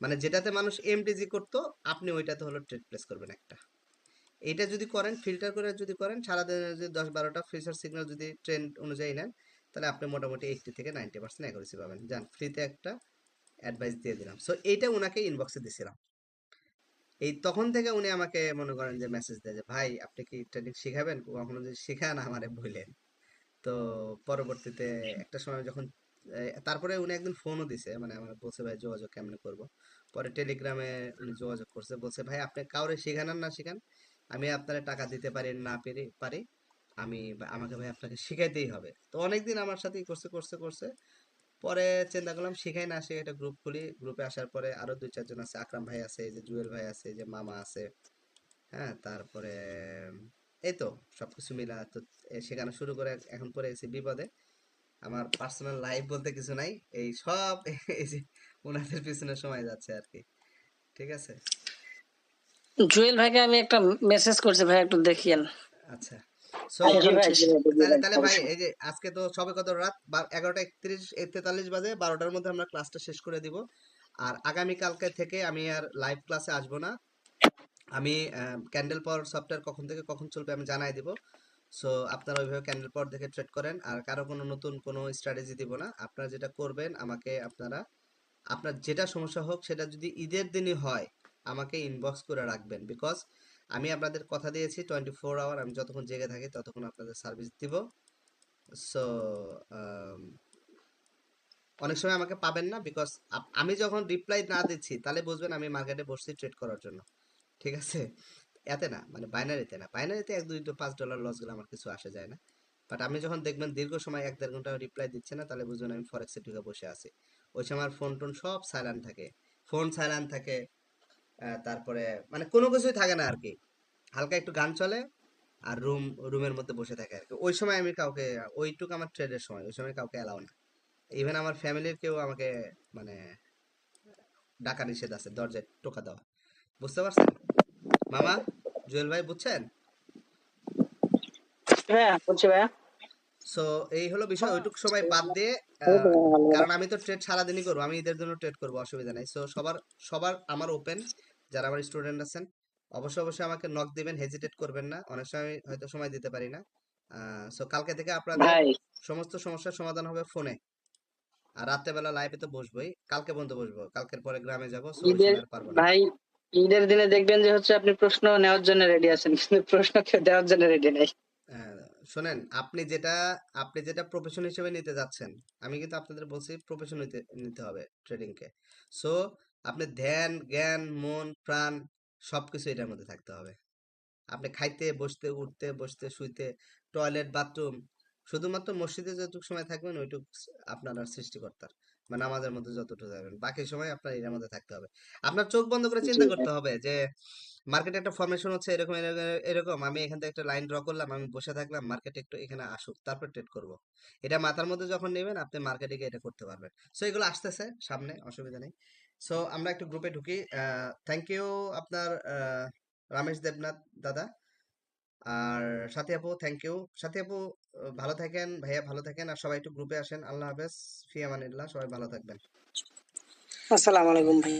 মানে যেটাতে মানুষ এমটিজি করতো, আপনি ওইটাতে হলো ট্রেড প্লেস করবেন একটা। এইটা যদি করেন, ফিল্টার করে যদি করেন, সারাদিনে যদি 10-12টা ফিউচার সিগন্যাল যদি ট্রেন্ড অনুযায়ী নেন, তাহলে আপনি মোটামুটি 80 থেকে 90% অ্যাকুরেসি পাবেন। যান, ফ্রিতে একটা অ্যাডভাইস দিয়ে দিলাম। সো এইটা ওনাকে ইনবক্সে দিছিলাম। এই তখন থেকে উনি আমাকে মনে করেন যে মেসেজ দেয় যে ভাই আপনি কি ট্রেডিং শিখাবেন, কখনো যদি শিখান আমারে বললেন। তো পরবর্তীতে একটা সময় যখন তারপরে উনি একদিন ফোনও দিছে, মানে আমার বলছে ভাই যোগাযোগ কেমনে করব। পরে টেলিগ্রামে উনি যোগাযোগ করছে, বলছে ভাই আপনি কাউরে শিখান আর না শিখান, আমি আপনার টাকা দিতে পারি না পারি, আমাকে ভাই আপনাকে শিখাইতেই হবে। তো অনেকদিন আমার সাথেই করছে করছে করছে। পরে চিন্তা করলাম শিখাই না শিখাই একটা গ্রুপ খুলি। গ্রুপে আসার পরে আরো 2-4 জন আছে, আকরাম ভাই আছে, এই যে জুয়েল ভাই আছে, এই যে মামা আছে, হ্যাঁ, তারপরে এই তো সবকিছু মিলা তো শেখানো শুরু করে এখন পরে গেছি বিপদে। আমার পার্সোনাল লাইফ বলতে কিছু নাই, এই সব এই যে ওনাদের পিছনে সময় যাচ্ছে আর কি। ঠিক আছে। জুয়েল ভাইকে আমি একটা মেসেজ করছি ভাই, একটু দেখিয়েন। আচ্ছা, সো জি এখন ভাই, জি ভাই, জি তাহলে ভাই, তাহলে ভাই অবশ্যই। এই যে আজকে তো সবে কত রাত 11টা 43 বাজে, 12টার মধ্যে আমরা ক্লাসটা শেষ করে দিব। আর আগামী কালকে থেকে আমি আর লাইভ ক্লাসে আসবো না। আমি ক্যান্ডেল পাওয়ার সফটওয়্যার কখন থেকে কখন চলবে আমি জানাই দিব। সো আপনারা ওইভাবে ক্যান্ডেল পাওয়ার দেখে ট্রেড করেন, আর কারো কোনো নতুন কোনো স্ট্র্যাটেজি দিব না। আপনারা যেটা করবেন, আমাকে আপনারা আপনার যেটা সমস্যা হোক সেটা যদি ঈদের দিনই হয় আমাকে ইনবক্স করে রাখবেন, বিকজ আমি আপনাদের কথা দিয়েছি 24 আওয়ার আমি যতক্ষণ জেগে থাকি ততক্ষণ আপনাদের সার্ভিস দিব। সো অনেক সময় আমাকে পাবেন না, বিকজ আমি যখন রিপ্লাই না দিচ্ছি তাহলে বুঝবেন আমি মার্কেটে বসছি ট্রেড করার জন্য। ঠিক আছে। এতে না, মানে বাইনারিতে না, বাইনারিতে $1, $2, $5 লস গেলে আমার কিছু আসে যায় না। বাট আমি যখন দেখবেন দীর্ঘ সময় 1-1.5 ঘন্টা রিপ্লাই দিচ্ছে না, তাহলে বুঝবেন আমি ফরেক্সে ঢুকে বসে আছি। ওই সময় আমার ফোন টোন সব সাইলেন্ট থাকে, ফোন সাইলেন্ট থাকে, তারপরে মানে কোনো কিছুই থাকে না আর কি। হালকা একটু গান চলে আর রুমের মধ্যে বসে থাকে আর কি। ওই সময় আমি কাউকে, ওইটুকু আমার ট্রেডের সময়, ওই সময় কাউকে এলাও না। ইভেন আমার ফ্যামিলির কেউ আমাকে মানে ডাকা নিষেধ আছে, দরজায় টোকা দেওয়া। বুঝতে পারছেন মামা, জুয়েল ভাই, বুঝছেন? ভাইয়া, বলছি ভাইয়া। সো এই হলো বিষয়, ওইটুকু সময় বাদ দিয়ে এই তো আহ, ভালো। কারণ আমি তো ট্রেড সারাদিনই করবো, আমি ঈদের জন্য ট্রেড করবো, অসুবিধা নাই। সো সবার সবার আমার ওপেন, যারা আমার স্টুডেন্ট আছেন অবশ্যই অবশ্যই আমাকে নক দিবেন, হেজিটেট করবেন না। অনেক সময় আমি হয়তো সময় দিতে পারি না। সো কালকে থেকে আপনাদের ভাই, সমস্ত সমস্যার সমাধান হবে ফোনে। আর রাত্রেবেলা লাইভে তো বসবোই, কালকে পর্যন্ত বসবো, কালকের পরে গ্রামে যাবো, সো ওই ঈদের সময় আর পারবো না। ভাই, ঈদের দিনে দেখবেন যে হচ্ছে আপনি প্রশ্ন নেওয়ার জন্য রেডি আছেন, কিন্তু প্রশ্ন কেউ দেওয়ার জন্য রেডি নাই। আহ, শোনেন, আপনি যেটা প্রফেশন হিসেবে নিতে যাচ্ছেন, আমি কিন্তু আপনাদের বলছি প্রফেশন নিতে নিতে হবে ট্রেডিং কে। সো আপনি ধ্যান জ্ঞান মন প্রাণ সবকিছু এটার মধ্যে থাকতে হবে। আপনি খাইতে বসতে উঠতে বসতে শুইতে টয়লেট বাথরুম, শুধুমাত্র মসজিদে যতটুকু সময় থাকবেন ওইটুকু আপনার আর সৃষ্টিকর্তার, মানে আমাদের মধ্যে যতটুকু যাবেন বাকি সময় আপনার এর মধ্যে থাকতে হবে। আপনার চোখ বন্ধ করে জি চিন্তা ভাই। করতে হবে যে মার্কেটে একটা ফরমেশন হচ্ছে এরকম এরকম এরকম, আমি এখান থেকে একটা লাইন ড্র করলাম, আমি বসে থাকলাম, মার্কেট একটু এখানে আসুক তারপর ট্রেড করব। এটা মাথার মধ্যে যখন নেবেন আপনি মার্কেটে গিয়ে এটা করতে পারবেন। সো এগুলো আসতেছে সামনে, অসুবিধা নেই। সো আমরা একটু গ্রুপে ঢুকি। থ্যাংক ইউ আপনার রামেশ দেবনাথ দাদা, আর সাথী আপু থ্যাংক ইউ। সাথী আপু ভালো থাকেন, ভাইয়া ভালো থাকেন, আর সবাই একটু গ্রুপে আসেন। আল্লাহ হাফেজ, ফি আমানিল্লাহ, সবাই ভালো থাকবেন। আসসালামু আলাইকুম ভাই।